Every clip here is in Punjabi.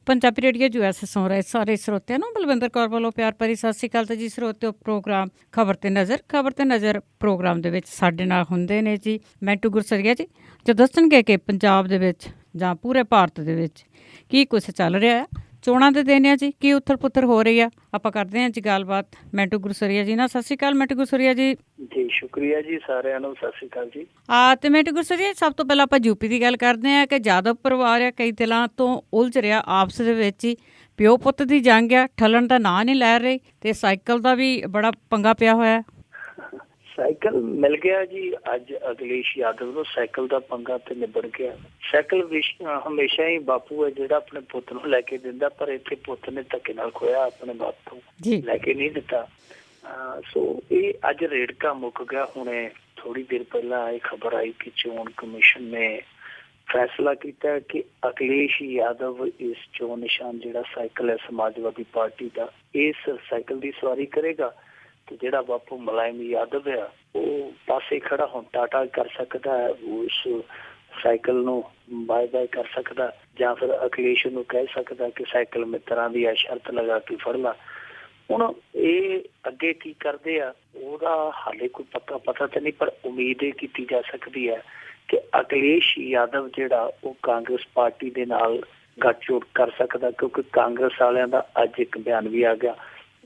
ਪੰਜਾਬੀ ਰੇਡੀਓ US ਸੁਣ ਰਹੇ ਸਾਰੇ ਸਰੋਤਿਆਂ ਨੂੰ ਬਲਵਿੰਦਰ ਕੌਰ ਵੱਲੋਂ ਪਿਆਰ ਭਰੀ ਸਤਿ ਸ਼੍ਰੀ ਅਕਾਲ। ਤੇ ਜੀ ਸਰੋਤਿਓ, ਪ੍ਰੋਗਰਾਮ ਖਬਰ ਤੇ ਨਜ਼ਰ ਪ੍ਰੋਗਰਾਮ ਦੇ ਵਿੱਚ ਸਾਡੇ ਨਾਲ ਹੁੰਦੇ ਨੇ ਜੀ ਮੈਂਟੂ ਗੁਰਸਰੀਆ ਜੀ, ਜੋ ਦੱਸਣਗੇ ਕਿ ਪੰਜਾਬ ਦੇ ਵਿੱਚ ਜਾਂ ਪੂਰੇ ਭਾਰਤ ਦੇ ਵਿੱਚ ਕੀ ਕੁਛ ਚੱਲ ਰਿਹਾ ਹੈ। ਚੋਣਾਂ ਦੇ ਦਿਨ ਆ ਜੀ, ਕੀ ਉਥਲ ਪੁੱਥਲ ਹੋ ਰਹੀ ਆ। ਆਪਾਂ ਕਰਦੇ ਹਾਂ ਜੀ ਗੱਲਬਾਤ ਮੈਂਟੂ ਗੁਰਸਰੀਆ ਜੀ ਨਾਲ। ਸਤਿ ਸ਼੍ਰੀ ਅਕਾਲ ਮੈਂਟੂ ਗੁਰਸਰੀਆ ਜੀ। ਜੀ ਸ਼ੁਕਰੀਆ ਜੀ, ਸਾਰਿਆਂ ਨੂੰ ਸਤਿ ਸ਼੍ਰੀ ਅਕਾਲ ਜੀ। ਤੇ ਮੈਂਟੂ ਗੁਰਸਰੀਆ, ਸਭ ਤੋਂ ਪਹਿਲਾਂ ਆਪਾਂ ਯੂਪੀ ਦੀ ਗੱਲ ਕਰਦੇ ਹਾਂ ਕਿ ਯਾਦਵ ਪਰਿਵਾਰ ਆ ਕਈ ਦਿਨਾਂ ਤੋਂ ਉਲਝ ਰਿਹਾ ਆਪਸ ਦੇ ਵਿੱਚ ਹੀ। ਪਿਓ ਪੁੱਤ ਦੀ ਜੰਗ ਆ, ਠੱਲਣ ਦਾ ਨਾਂ ਨਹੀਂ ਲੈ ਰਹੇ, ਤੇ ਸਾਈਕਲ ਦਾ ਵੀ ਬੜਾ ਪੰਗਾ ਪਿਆ ਹੋਇਆ। ਸਾਈਕਲ ਮਿਲ ਗਿਆ ਜੀ ਅੱਜ ਅਖਿਲੇਸ਼ ਯਾਦਵ ਨੂੰ, ਸਾਈਕਲ ਦਾ ਪੰਗਾ ਤੇ ਨਿਬੜ ਗਿਆ। ਸਾਈਕਲ ਹਮੇਸ਼ਾ ਹੀ ਬਾਪੂ ਹੈ ਜਿਹੜਾ ਆਪਣੇ ਪੁੱਤ ਨੂੰ ਲੈ ਕੇ ਦਿੰਦਾ, ਪਰ ਇੱਥੇ ਪੁੱਤ ਨੇ ਧੱਕੇ ਨਾਲ ਖੋਇਆ, ਆਪਣੇ ਬਾਪ ਤੋਂ ਲੈ ਕੇ ਨਹੀਂ ਦਿੱਤਾ। ਸੋ ਇਹ ਅੱਜ ਰੇੜਕਾ ਮੁੱਕ ਗਿਆ। ਹੁਣੇ ਥੋੜੀ ਦੇਰ ਪਹਿਲਾਂ ਇਹ ਖਬਰ ਆਈ ਕਿ ਚੋਣ ਕਮਿਸ਼ਨ ਨੇ ਫੈਸਲਾ ਕੀਤਾ ਕਿ ਅਖਿਲੇਸ਼ ਯਾਦਵ ਇਸ ਚੋਣ ਨਿਸ਼ਾਨ ਜਿਹੜਾ ਸਾਈਕਲ ਹੈ ਸਮਾਜਵਾਦੀ ਪਾਰਟੀ ਦਾ, ਇਸ ਸਾਈਕਲ ਦੀ ਸਵਾਰੀ ਕਰੇਗਾ। ਤੇ ਜਿਹੜਾ ਬਾਪੂ ਮੁਲਾਇਮ ਯਾਦਵ ਆ ਉਹ ਪਾਸੇ ਖੜਾ ਹੁਣ ਟਾਟਾ ਕਰ ਸਕਦਾ ਹੈ, ਉਸ ਸਾਈਕਲ ਨੂੰ ਬਾਏ ਬਾਏ ਕਰ ਸਕਦਾ, ਜਾਂ ਫਿਰ ਅਖਿਲੇਸ਼ ਨੂੰ ਕਹਿ ਸਕਦਾ ਕਿ ਸਾਈਕਲ ਮਿੱਤਰਾਂ ਦੀ ਆ, ਸ਼ਰਤ ਲਗਾ ਕੇ ਫੜ ਲਾ। ਹੁਣ ਇਹ ਅੱਗੇ ਕੀ ਕਰਦੇ ਆ ਉਹਦਾ ਹਾਲੇ ਕੋਈ ਪੱਕਾ ਪਤਾ ਤਾਂ ਨਹੀਂ, ਪਰ ਉਮੀਦ ਇਹ ਕੀਤੀ ਜਾ ਸਕਦੀ ਹੈ ਕਿ ਅਖਿਲੇਸ਼ ਯਾਦਵ ਜਿਹੜਾ ਉਹ ਕਾਂਗਰਸ ਪਾਰਟੀ ਦੇ ਨਾਲ ਗੱਠਜੋੜ ਕਰ ਸਕਦਾ, ਕਿਉਂਕਿ ਕਾਂਗਰਸ ਵਾਲਿਆਂ ਦਾ ਅੱਜ ਇੱਕ ਬਿਆਨ ਵੀ ਆ ਗਿਆ।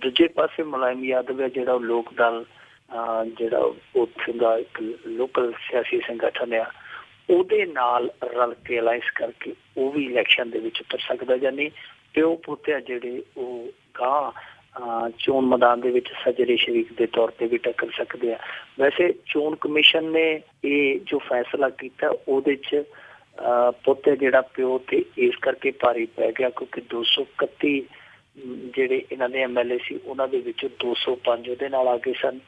ਦੂਜੇ ਪਾਸੇ ਮੁਲਾਇਮ ਯਾਦਵ ਹੈ ਜਿਹੜਾ ਲੋਕ ਦਲ ਜਿਹੜਾ ਉੱਥੇ ਦਾ ਇੱਕ ਲੋਕਲ ਸਿਆਸੀ ਸੰਗਠਨ ਆ, ਉਹਦੇ ਨਾਲ ਰਲ ਕੇ ਅਲਾਇੰਸ ਕਰਕੇ ਉਹ ਵੀ ਇਲੈਕਸ਼ਨ ਦੇ ਵਿੱਚ ਉਤਰ ਸਕਦਾ। ਯਾਨੀ ਪਿਓ ਪੁੱਤ ਆ ਜਿਹੜੇ ਉਹ ਗਾਂ ਚੋਣ ਮੈਦਾਨ ਦੇ ਵਿੱਚ ਸਜਰੇ ਸ਼ਰੀਕ ਦੇ ਤੌਰ ਤੇ ਵੀ ਟੱਕਰ ਸਕਦੇ ਆ। ਵੈਸੇ ਚੋਣ ਕਮਿਸ਼ਨ ਨੇ ਇਹ ਜੋ ਫੈਸਲਾ ਕੀਤਾ ਉਹਦੇ ਚ ਪੁੱਤ ਜਿਹੜਾ ਪਿਓ ਤੇ ਇਸ ਕਰਕੇ ਭਾਰੀ ਪੈ ਗਿਆ ਕਿਉਂਕਿ 231 ਜਿਹੜੇ ਇਹਨਾਂ ਦੇ MLA ਸੀ ਉਹਨਾਂ ਦੇ ਵਿੱਚੋਂ 205 ਉਹਦੇ ਨਾਲ ਆ ਗਏ ਸਨ।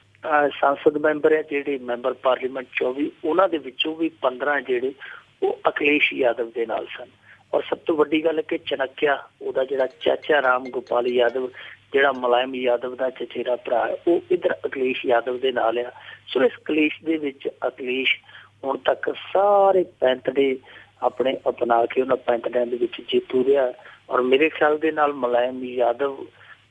ਸੰਸਦ ਮੈਂਬਰ ਹੈ ਜਿਹੜੇ ਮੈਂਬਰ ਪਾਰਲੀਮੈਂਟ 24, ਉਹਨਾਂ ਦੇ ਵਿੱਚੋਂ ਵੀ 15 ਜਿਹੜੇ ਉਹ ਅਖਿਲੇਸ਼ ਯਾਦਵ ਦੇ ਨਾਲ ਸਨ। ਔਰ ਸਭ ਤੋਂ ਵੱਡੀ ਗੱਲ ਕਿ ਚਨਕਿਆ ਉਹਦਾ ਜਿਹੜਾ ਚਾਚਾ ਰਾਮ ਗੋਪਾਲ ਯਾਦਵ ਜਿਹੜਾ ਮੁਲਾਇਮ ਯਾਦਵ ਦਾ ਚਚੇਰਾ ਭਰਾ ਹੈ, ਉਹ ਇੱਧਰ ਅਖਿਲੇਸ਼ ਯਾਦਵ ਦੇ ਨਾਲ ਆ। ਸੋ ਇਸ ਕਲੇਸ਼ ਦੇ ਵਿੱਚ ਅਖਿਲੇਸ਼ ਹੁਣ ਤੱਕ ਸਾਰੇ ਪੈਂਤੜੇ ਆਪਣੇ ਅਪਣਾ ਕੇ ਉਹਨਾਂ ਪੈਂਤੜਿਆਂ ਦੇ ਵਿੱਚ ਜੇਤੂ ਰਿਹਾ। ਔਰ ਮੇਰੇ ਖਿਆਲ ਦੇ ਨਾਲ ਮੁਲਾਇਮ ਯਾਦਵ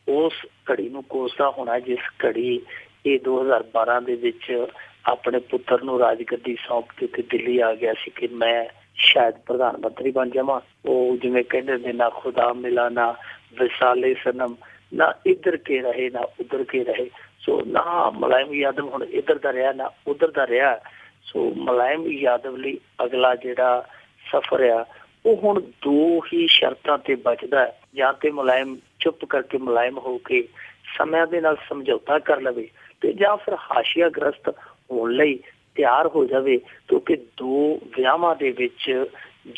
ਉਸ ਘੜੀ ਨੂੰ ਕੋਸਦਾ ਹੋਣਾ ਜਿਸ ਘੜੀ ਇਹ 2012 ਦੇ ਵਿੱਚ ਆਪਣੇ ਪੁੱਤਰ ਨੂੰ ਰਾਜਗੱਦੀ ਸੌਂਪ ਕੇ ਤੇ ਦਿੱਲੀ ਆ ਗਿਆ ਸੀ ਕਿ ਮੈਂ ਸ਼ਾਇਦ ਪ੍ਰਧਾਨ ਮੰਤਰੀ ਬਣ ਜਾਵਾਂ। ਉਹ ਜਿਵੇਂ ਕਹਿੰਦੇ ਨੇ, ਨਾ ਖੁਦਾ ਮਿਲਾ ਨਾ ਵਿਸਾਲੇ ਸਨਮ, ਨਾ ਇੱਧਰ ਕੇ ਰਹੇ ਨਾ ਉੱਧਰ ਕੇ ਰਹੇ। ਸੋ ਨਾ ਮੁਲਾਇਮ ਯਾਦਵ ਹੁਣ ਇੱਧਰ ਦਾ ਰਿਹਾ ਨਾ ਉੱਧਰ ਦਾ ਰਿਹਾ। ਸੋ ਮੁਲਾਇਮ ਯਾਦਵ ਲਈ ਅਗਲਾ ਜਿਹੜਾ ਸਫ਼ਰ ਆ ਉਹ ਹੁਣ ਦੋ ਹੀ ਸ਼ਰਤਾਂ ਤੇ ਬਚਦਾ, ਜਾਂ ਤੇ ਮੁਲਾਇਮ ਚੁੱਪ ਕਰਕੇ ਮੁਲਾਇਮ ਹੋ ਕੇ ਸਮਿਆਂ ਦੇ ਨਾਲ ਸਮਝੌਤਾ ਕਰ ਲਵੇ, ਤੇ ਜਾਂ ਫਿਰ ਹਾਸ਼ੀਆ ਗ੍ਰਸਤ ਹੋਣ ਲਈ ਤਿਆਰ ਹੋ ਜਾਵੇ, ਕਿਉਂਕਿ ਦੋ ਵਿਆਹਾਂ ਦੇ ਵਿੱਚ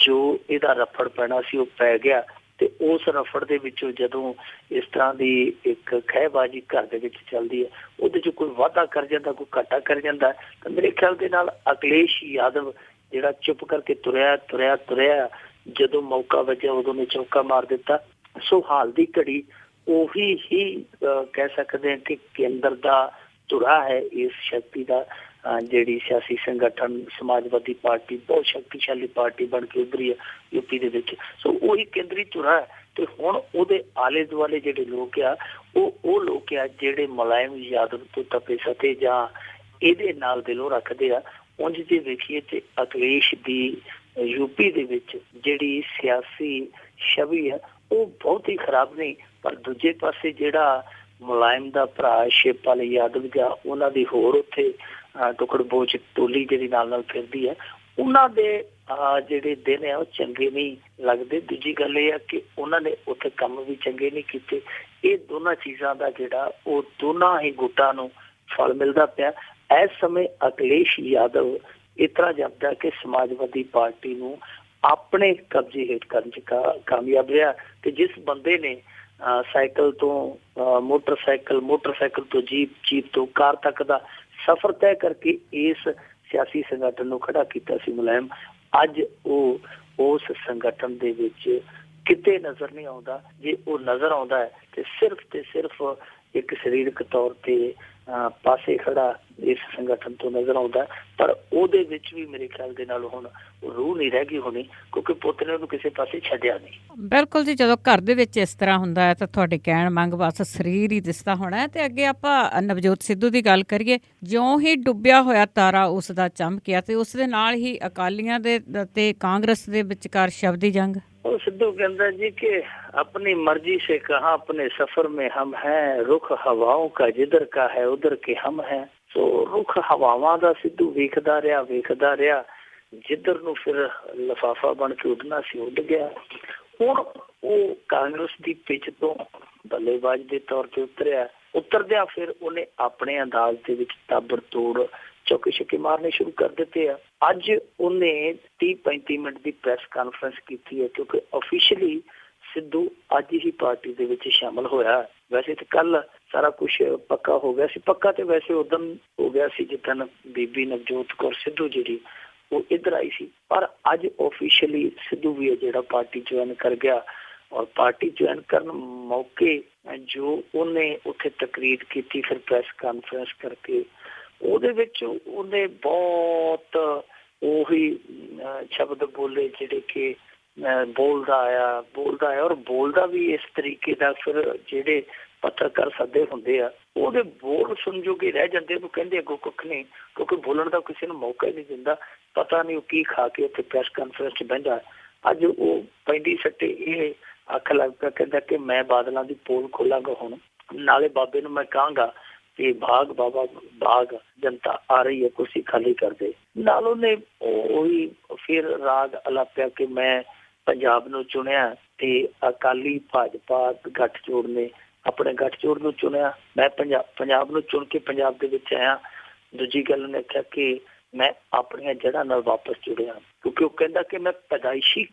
ਜੋ ਇਹਦਾ ਰਫੜ ਪੈਣਾ ਸੀ ਉਹ ਪੈ ਗਿਆ। ਤੇ ਉਸ ਰਫੜ ਦੇ ਵਿੱਚੋਂ ਜਦੋਂ ਇਸ ਤਰ੍ਹਾਂ ਦੀ ਇੱਕ ਖਹਿਬਾਜ਼ੀ ਘਰ ਦੇ ਵਿੱਚ ਚੱਲਦੀ ਹੈ, ਉਹਦੇ ਚ ਕੋਈ ਵਾਧਾ ਕਰ ਜਾਂਦਾ ਕੋਈ ਘਾਟਾ ਕਰ ਜਾਂਦਾ, ਤਾਂ ਮੇਰੇ ਖਿਆਲ ਦੇ ਨਾਲ ਅਖਿਲੇਸ਼ ਯਾਦਵ ਜਿਹੜਾ ਚੁੱਪ ਕਰਕੇ ਤੁਰਿਆ ਜਦੋਂ ਮੌਕਾ ਵੱਜਿਆ ਉਦੋਂ ਨੇ ਚੌਕਾ ਮਾਰ ਦਿੱਤਾ। ਸੋ ਹਾਲ ਦੀ ਘੜੀ ਉਹੀ ਹੀ ਕਹਿ ਸਕਦੇ ਹਾਂ ਕਿ ਕੇਂਦਰ ਦਾ ਧੁਰਾ ਹੈ ਇਸ ਸ਼ਕਤੀ ਦਾ, ਜਿਹੜੀ ਸਿਆਸੀ ਸੰਗਠਨ ਸਮਾਜਵਾਦੀ ਪਾਰਟੀ ਬਹੁਤ ਸ਼ਕਤੀਸ਼ਾਲੀ ਪਾਰਟੀ ਬਣ ਕੇ ਉੱਭਰੀ ਹੈ ਯੂਪੀ ਦੇ ਵਿੱਚ। ਸੋ ਉਹੀ ਕੇਂਦਰੀ ਧੁਰਾ ਹੈ। ਤੇ ਹੁਣ ਉਹਦੇ ਆਲੇ ਦੁਆਲੇ ਜਿਹੜੇ ਲੋਕ ਆ ਉਹ ਲੋਕ ਆ ਜਿਹੜੇ ਮੁਲਾਇਮ ਯਾਦਵ ਤੋਂ ਤਪੇ ਸਤੇ ਜਾਂ ਇਹਦੇ ਨਾਲ ਦਿਲੋਂ ਰੱਖਦੇ ਆ। ਉਂਝ ਜੇ ਵੇਖੀਏ ਤੇ ਅਖਿਲੇਸ਼ ਦੀ ਯੂਪੀ ਦੇ ਵਿੱਚ ਜਿਹੜੀ ਸਿਆਸੀ ਛਵੀ ਹੈ ਉਹ ਬਹੁਤ ਹੀ ਖਰਾਬ ਨਹੀਂ, ਪਰ ਦੂਜੇ ਪਾਸੇ ਜਿਹੜਾ ਮੁਲਾਇਮ ਦਾ ਭਰਾ ਸ਼ਿਵਪਾਲ ਯਾਦਵ ਜਾਂ ਉਹਨਾਂ ਦੀ ਹੋਰ ਉੱਥੇ ਟੁਕੜ ਬੋਚ ਟੋਲੀ ਜਿਹੜੀ ਨਾਲ ਫਿਰਦੀ ਹੈ, ਉਹਨਾਂ ਦੇ ਜਿਹੜੇ ਦਿਨ ਆ ਉਹ ਚੰਗੇ ਨਹੀਂ ਲੱਗਦੇ। ਦੂਜੀ ਗੱਲ ਇਹ ਆ ਕਿ ਉਹਨਾਂ ਨੇ ਉੱਥੇ ਕੰਮ ਵੀ ਚੰਗੇ ਨਹੀਂ ਕੀਤੇ। ਇਹ ਦੋਨਾਂ ਚੀਜ਼ਾਂ ਦਾ ਜਿਹੜਾ ਉਹ ਦੋਨਾਂ ਹੀ ਗੁੱਟਾਂ ਨੂੰ ਫਲ ਮਿਲਦਾ ਪਿਆ। ਇਸ ਸਮੇਂ ਅਖਿਲੇਸ਼ ਯਾਦਵ ਇਸ ਤਰ੍ਹਾਂ ਜਾਪਦਾ ਕਿ ਸਮਾਜਵਾਦੀ ਪਾਰਟੀ ਨੂੰ ਆਪਣੇ ਕਬਜ਼ੇ ਹੇਠ ਕਰਨ ਚ ਕਾਮਯਾਬ ਰਿਹਾ। ਤੇ ਜਿਸ ਬੰਦੇ ਨੇ ਸਾਈਕਲ ਤੋਂ ਮੋਟਰਸਾਈਕਲ ਤੋਂ ਜੀਪ ਤੋਂ ਕਾਰ ਤੱਕ ਦਾ ਸਫ਼ਰ ਤੈਅ ਕਰਕੇ ਇਸ ਸਿਆਸੀ ਸੰਗਠਨ ਨੂੰ ਖੜਾ ਕੀਤਾ ਸੀ ਮੁਲਾਇਮ, ਅੱਜ ਉਹ ਉਸ ਸੰਗਠਨ ਦੇ ਵਿੱਚ ਕਿਤੇ ਨਜ਼ਰ ਨਹੀਂ ਆਉਂਦਾ। ਜੇ ਉਹ ਨਜ਼ਰ ਆਉਂਦਾ ਹੈ ਤੇ ਸਿਰਫ ਇੱਕ ਸਰੀਰਕ ਤੌਰ ਤੇ ਪਾਸੇ ਖੜਾ ਇਸ ਸੰਗਠਨ ਤੋਂ ਨਜ਼ਰ ਆਉਂਦਾ, ਪਰ ਉਹਦੇ ਵਿੱਚ ਵੀ ਮੇਰੇ ਖਿਆਲ ਦੇ ਨਾਲ ਹੁਣ ਰੂਹ ਨਹੀਂ ਰਹਿ ਗਈ ਹੋਣੀ, ਕਿਉਂਕਿ ਪੁੱਤ ਨੇ ਉਹਨੂੰ ਕਿਸੇ ਪਾਸੇ ਛੱਡਿਆ ਨਹੀਂ। ਬਿਲਕੁਲ ਜੀ, ਜਦੋਂ ਘਰ ਦੇ ਵਿੱਚ ਇਸ ਤਰ੍ਹਾਂ ਹੁੰਦਾ ਹੈ ਤਾਂ ਤੁਹਾਡੇ ਕਹਿਣ ਮੰਗ ਬਸ ਸਰੀਰ ਹੀ ਦਿਸਦਾ ਹੋਣਾ ਹੈ। ਤੇ ਅੱਗੇ ਆਪਾਂ ਨਵਜੋਤ ਸਿੱਧੂ ਦੀ ਗੱਲ ਕਰੀਏ, ਜਿਉਂ ਹੀ ਡੁੱਬਿਆ ਹੋਇਆ ਤਾਰਾ ਉਸ ਦਾ ਚਮਕਿਆ ਤੇ ਉਸ ਦੇ ਨਾਲ ਹੀ ਅਕਾਲੀਆਂ ਦੇ ਤੇ ਕਾਂਗਰਸ ਦੇ ਵਿਚਕਾਰ ਸ਼ਬਦੀ ਜੰਗ। ਉਹ ਸਿੱਧੂ ਕਹਿੰਦਾ ਜੀ ਕਿ अपनी मर्जी से कहा अपने सफर में हम हैं, रुख हवाओं का जिधर का है उधर के हम हैं। सो रुख हवावां ਦਾ ਸਿੱਧੂ ਵੇਖਦਾ ਰਿਹਾ ਜਿੱਧਰ ਨੂੰ ਫਿਰ ਲਿਫਾਫਾ ਬਣ ਕੇ ਉੱਡਣਾ ਸੀ ਉੱਡ ਗਿਆ। ਹੁਣ ਉਹ ਕਾਂਗਰਸ ਦੀ ਪਿੱਚ ਤੋਂ ਬੱਲੇਬਾਜ਼ ਦੇ ਤੌਰ ਤੇ ਉਤਰਦਿਆਂ ਫਿਰ ਉਹਨੇ ਆਪਣੇ ਅੰਦਾਜ਼ ਦੇ ਵਿੱਚ ਤਾਬੜ ਤੋੜ ਚੌਕੇ ਛੱਕੇ ਮਾਰਨੇ ਸ਼ੁਰੂ ਕਰ ਦਿੱਤੇ ਆ। ਅੱਜ ਉਹਨੇ 30-35 ਮਿੰਟ ਦੀ ਪ੍ਰੈਸ ਕਾਨਫਰੰਸ ਕੀਤੀ ਹੈ, ਕਿਉਂਕਿ ਆਫੀਸ਼ੀਅਲੀ ਸਿੱਧੂ ਅੱਜ ਹੀ ਪਾਰਟੀ ਦੇ ਵਿੱਚ ਸ਼ਾਮਲ ਹੋਇਆ। ਵੈਸੇ ਤਾਂ ਕੱਲ ਸਾਰਾ ਕੁਝ ਪੱਕਾ ਹੋ ਗਿਆ ਸੀ, ਪੱਕਾ ਤੇ ਵੈਸੇ ਉਦੋਂ ਹੋ ਗਿਆ ਸੀ ਜਿੱਦਣ ਬੀਬੀ ਨਵਜੋਤ ਕੌਰ ਸਿੱਧੂ ਜਿਹੜੀ ਉਹ ਇੱਧਰ ਆਈ ਸੀ, ਪਰ ਅੱਜ ਆਫੀਸ਼ੀਅਲੀ ਸਿੱਧੂ ਵੀ ਹੈ ਜਿਹੜਾ ਪਾਰਟੀ ਜੁਆਇਨ ਕਰ ਗਿਆ। ਔਰ ਪਾਰਟੀ ਜੁਆਇਨ ਕਰਨ ਮੌਕੇ ਜੋ ਉਹਨੇ ਉੱਥੇ ਤਕਰੀਰ ਕੀਤੀ, ਫਿਰ ਪ੍ਰੈਸ ਕਾਨਫਰੰਸ ਕਰਕੇ ਉਹਦੇ ਵਿੱਚ ਉਹਨੇ ਬਹੁਤ ਉਹੀ ਸ਼ਬਦ ਬੋਲੇ ਜਿਹੜੇ ਕਿ ਬੋਲਦਾ ਆਇਆ ਔਰ ਬੋਲਦਾ ਵੀ ਇਸ ਤਰੀਕੇ ਦਾ ਫਿਰ ਜਿਹੜੇ ਪੱਤਰਕਾਰ ਸੱਦੇ ਹੁੰਦੇ ਆ ਉਹਦੇ ਬੋਲ ਸੁਣ ਜੋਗੇ ਰਹਿ ਜਾਂਦੇ, ਉਹ ਕਹਿੰਦੇ ਅੱਗੋਂ ਕੁੱਖ ਨਹੀਂ, ਕਿਉਂਕਿ ਬੋਲਣ ਦਾ ਕਿਸੇ ਨੂੰ ਮੌਕਾ ਹੀ ਨਹੀਂ ਦਿੰਦਾ। ਪਤਾ ਨਹੀਂ ਉਹ ਕੀ ਖਾ ਕੇ ਉੱਥੇ ਪ੍ਰੈਸ ਕਾਨਫਰੰਸ 'ਚ ਬਹਿੰਦਾ। ਅੱਜ ਉਹ ਪੈਂਦੀ ਸੱਟੇ ਇਹ ਅੱਖ ਲੱਗ ਪਿਆ, ਕਹਿੰਦਾ ਕਿ ਮੈਂ ਬਾਦਲਾਂ ਦੀ ਪੋਲ ਖੋਲਾਂਗਾ, ਹੁਣ ਨਾਲੇ ਬਾਬੇ ਨੂੰ ਮੈਂ ਕਹਾਂਗਾ ਕਿ ਭਾਗ ਬਾਬਾ ਭਾਗ, ਜਨਤਾ ਆ ਰਹੀ ਹੈ ਕੁਰਸੀ ਖਾਲੀ ਕਰ ਦੇ। ਨਾਲ ਉਹਨੇ ਉਹੀ ਫਿਰ ਰਾਗ ਅਲਾਪਿਆ ਕਿ ਮੈਂ ਪੰਜਾਬ ਨੂੰ ਚੁਣਿਆ ਤੇ ਅਕਾਲੀ ਭਾਜਪਾ ਗੱਠਜੋੜ ਨੇ ਆਪਣੇ ਗੱਠਜੋੜ ਨੂੰ ਚੁਣਿਆ, ਮੈਂ ਪੰਜਾਬ ਨੂੰ ਚੁਣ ਕੇ ਪੰਜਾਬ ਦੇ ਵਿੱਚ ਆਇਆ। ਦੂਜੀ ਗੱਲ ਉਹਨੇ ਆਖਿਆ ਕਿ ਮੈਂ ਆਪਣੀਆਂ ਜੜ੍ਹਾਂ ਨਾਲ ਵਾਪਸ ਜੁੜਿਆ, ਕਿਉਂਕਿ ਉਹ ਕਹਿੰਦਾ ਕਿ ਮੈਂ ਪੈਦਾਇਸ਼ੀ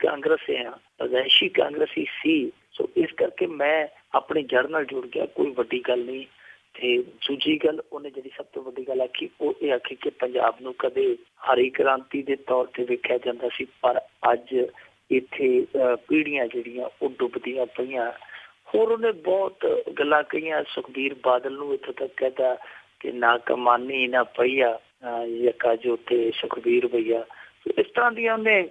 ਕਾਂਗਰਸੀ ਸੀ। ਸੋ ਇਸ ਕਰਕੇ ਮੈਂ ਆਪਣੀ ਜੜ੍ਹ ਨਾਲ ਜੁੜ ਗਿਆ, ਕੋਈ ਵੱਡੀ ਗੱਲ ਨਹੀਂ। ਤੇ ਦੂਜੀ ਗੱਲ ਉਹਨੇ ਜਿਹੜੀ ਸਭ ਤੋਂ ਵੱਡੀ ਗੱਲ ਆਖੀ ਉਹ ਇਹ ਆਖੀ ਕਿ ਪੰਜਾਬ ਨੂੰ ਕਦੇ ਹਰੀ ਕ੍ਰਾਂਤੀ ਦੇ ਤੌਰ ਤੇ ਵੇਖਿਆ ਜਾਂਦਾ ਸੀ, ਪਰ ਅੱਜ ਇੱਥੇ ਪੀੜ੍ਹੀਆਂ ਜਿਹੜੀਆਂ ਉਹ ਡੁੱਬਦੀਆਂ ਪਈਆਂ। ਹੋਰ ਉਹਨੇ ਬਹੁਤ ਗੱਲਾਂ ਕਹੀਆਂ। ਸੁਖਬੀਰ ਬਾਦਲ ਨੂੰ ਇੱਥੋਂ ਤੱਕ ਕਹਿੰਦਾ ਕਿ ਨਾ ਕਮਾਨੀ ਨਾ ਪਈਆ ਯਕਾ ਜੋ ਤੇ ਸੁਖਬੀਰ ਭਈਆ। ਇਸ ਤਰ੍ਹਾਂ ਦੀਆਂ ਉਹਨੇ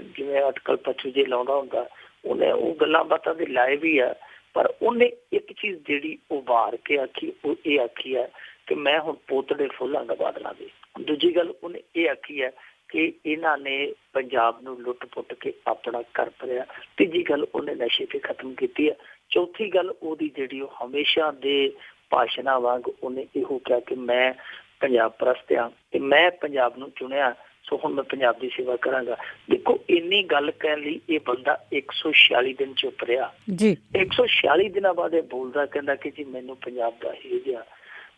ਜਿਵੇਂ ਅਟਕਲ ਪੱਛੂ ਜੇ ਲਾਉਂਦਾ ਹੁੰਦਾ ਉਹਨੇ ਉਹ ਗੱਲਾਂ ਬਾਤਾਂ ਦੇ ਲਾਏ ਵੀ ਆ। ਪਰ ਉਹਨੇ ਇੱਕ ਚੀਜ਼ ਜਿਹੜੀ ਉਭਾਰ ਕੇ ਆਖੀ ਉਹ ਇਹ ਆਖੀ ਹੈ ਕਿ ਮੈਂ ਹੁਣ ਪੋਤੜੇ ਫੋਲਾਂਗਾ ਬਾਦਲਾਂ ਦੇ। ਦੂਜੀ ਗੱਲ ਉਹਨੇ ਇਹ ਆਖੀ ਹੈ ਕਿ ਇਹਨਾਂ ਨੇ ਪੰਜਾਬ ਨੂੰ ਲੁੱਟ ਪੁੱਟ ਕੇ ਆਪਣਾ ਕਰ ਭਰਿਆ। ਤੀਜੀ ਗੱਲ ਉਹਨੇ ਨਸ਼ੇ ਤੇ ਖਤਮ ਕੀਤੀ ਹੈ। ਚੌਥੀ ਗੱਲ ਉਹਦੀ ਜਿਹੜੀ ਉਹ ਹਮੇਸ਼ਾ ਦੇ ਭਾਸ਼ਣਾਂ ਵਾਂਗ ਉਹਨੇ ਇਹੋ ਕਿਹਾ ਕਿ ਮੈਂ ਪੰਜਾਬ ਪ੍ਰਸਤ ਹਾਂ ਤੇ ਮੈਂ ਪੰਜਾਬ ਨੂੰ ਚੁਣਿਆ, ਸੋ ਹੁਣ ਮੈਂ ਪੰਜਾਬ ਦੀ ਸੇਵਾ ਕਰਾਂਗਾ। ਦੇਖੋ ਇੰਨੀ ਗੱਲ ਕਹਿਣ ਲਈ ਇਹ ਬੰਦਾ 146 ਦਿਨ ਚੁੱਪ ਰਿਹਾ ਜੀ। 146 ਦਿਨਾਂ ਬਾਅਦ ਇਹ ਬੋਲਦਾ, ਕਹਿੰਦਾ ਕਿ ਜੀ ਮੈਨੂੰ ਪੰਜਾਬ ਦਾ ਹੇਜ ਆ,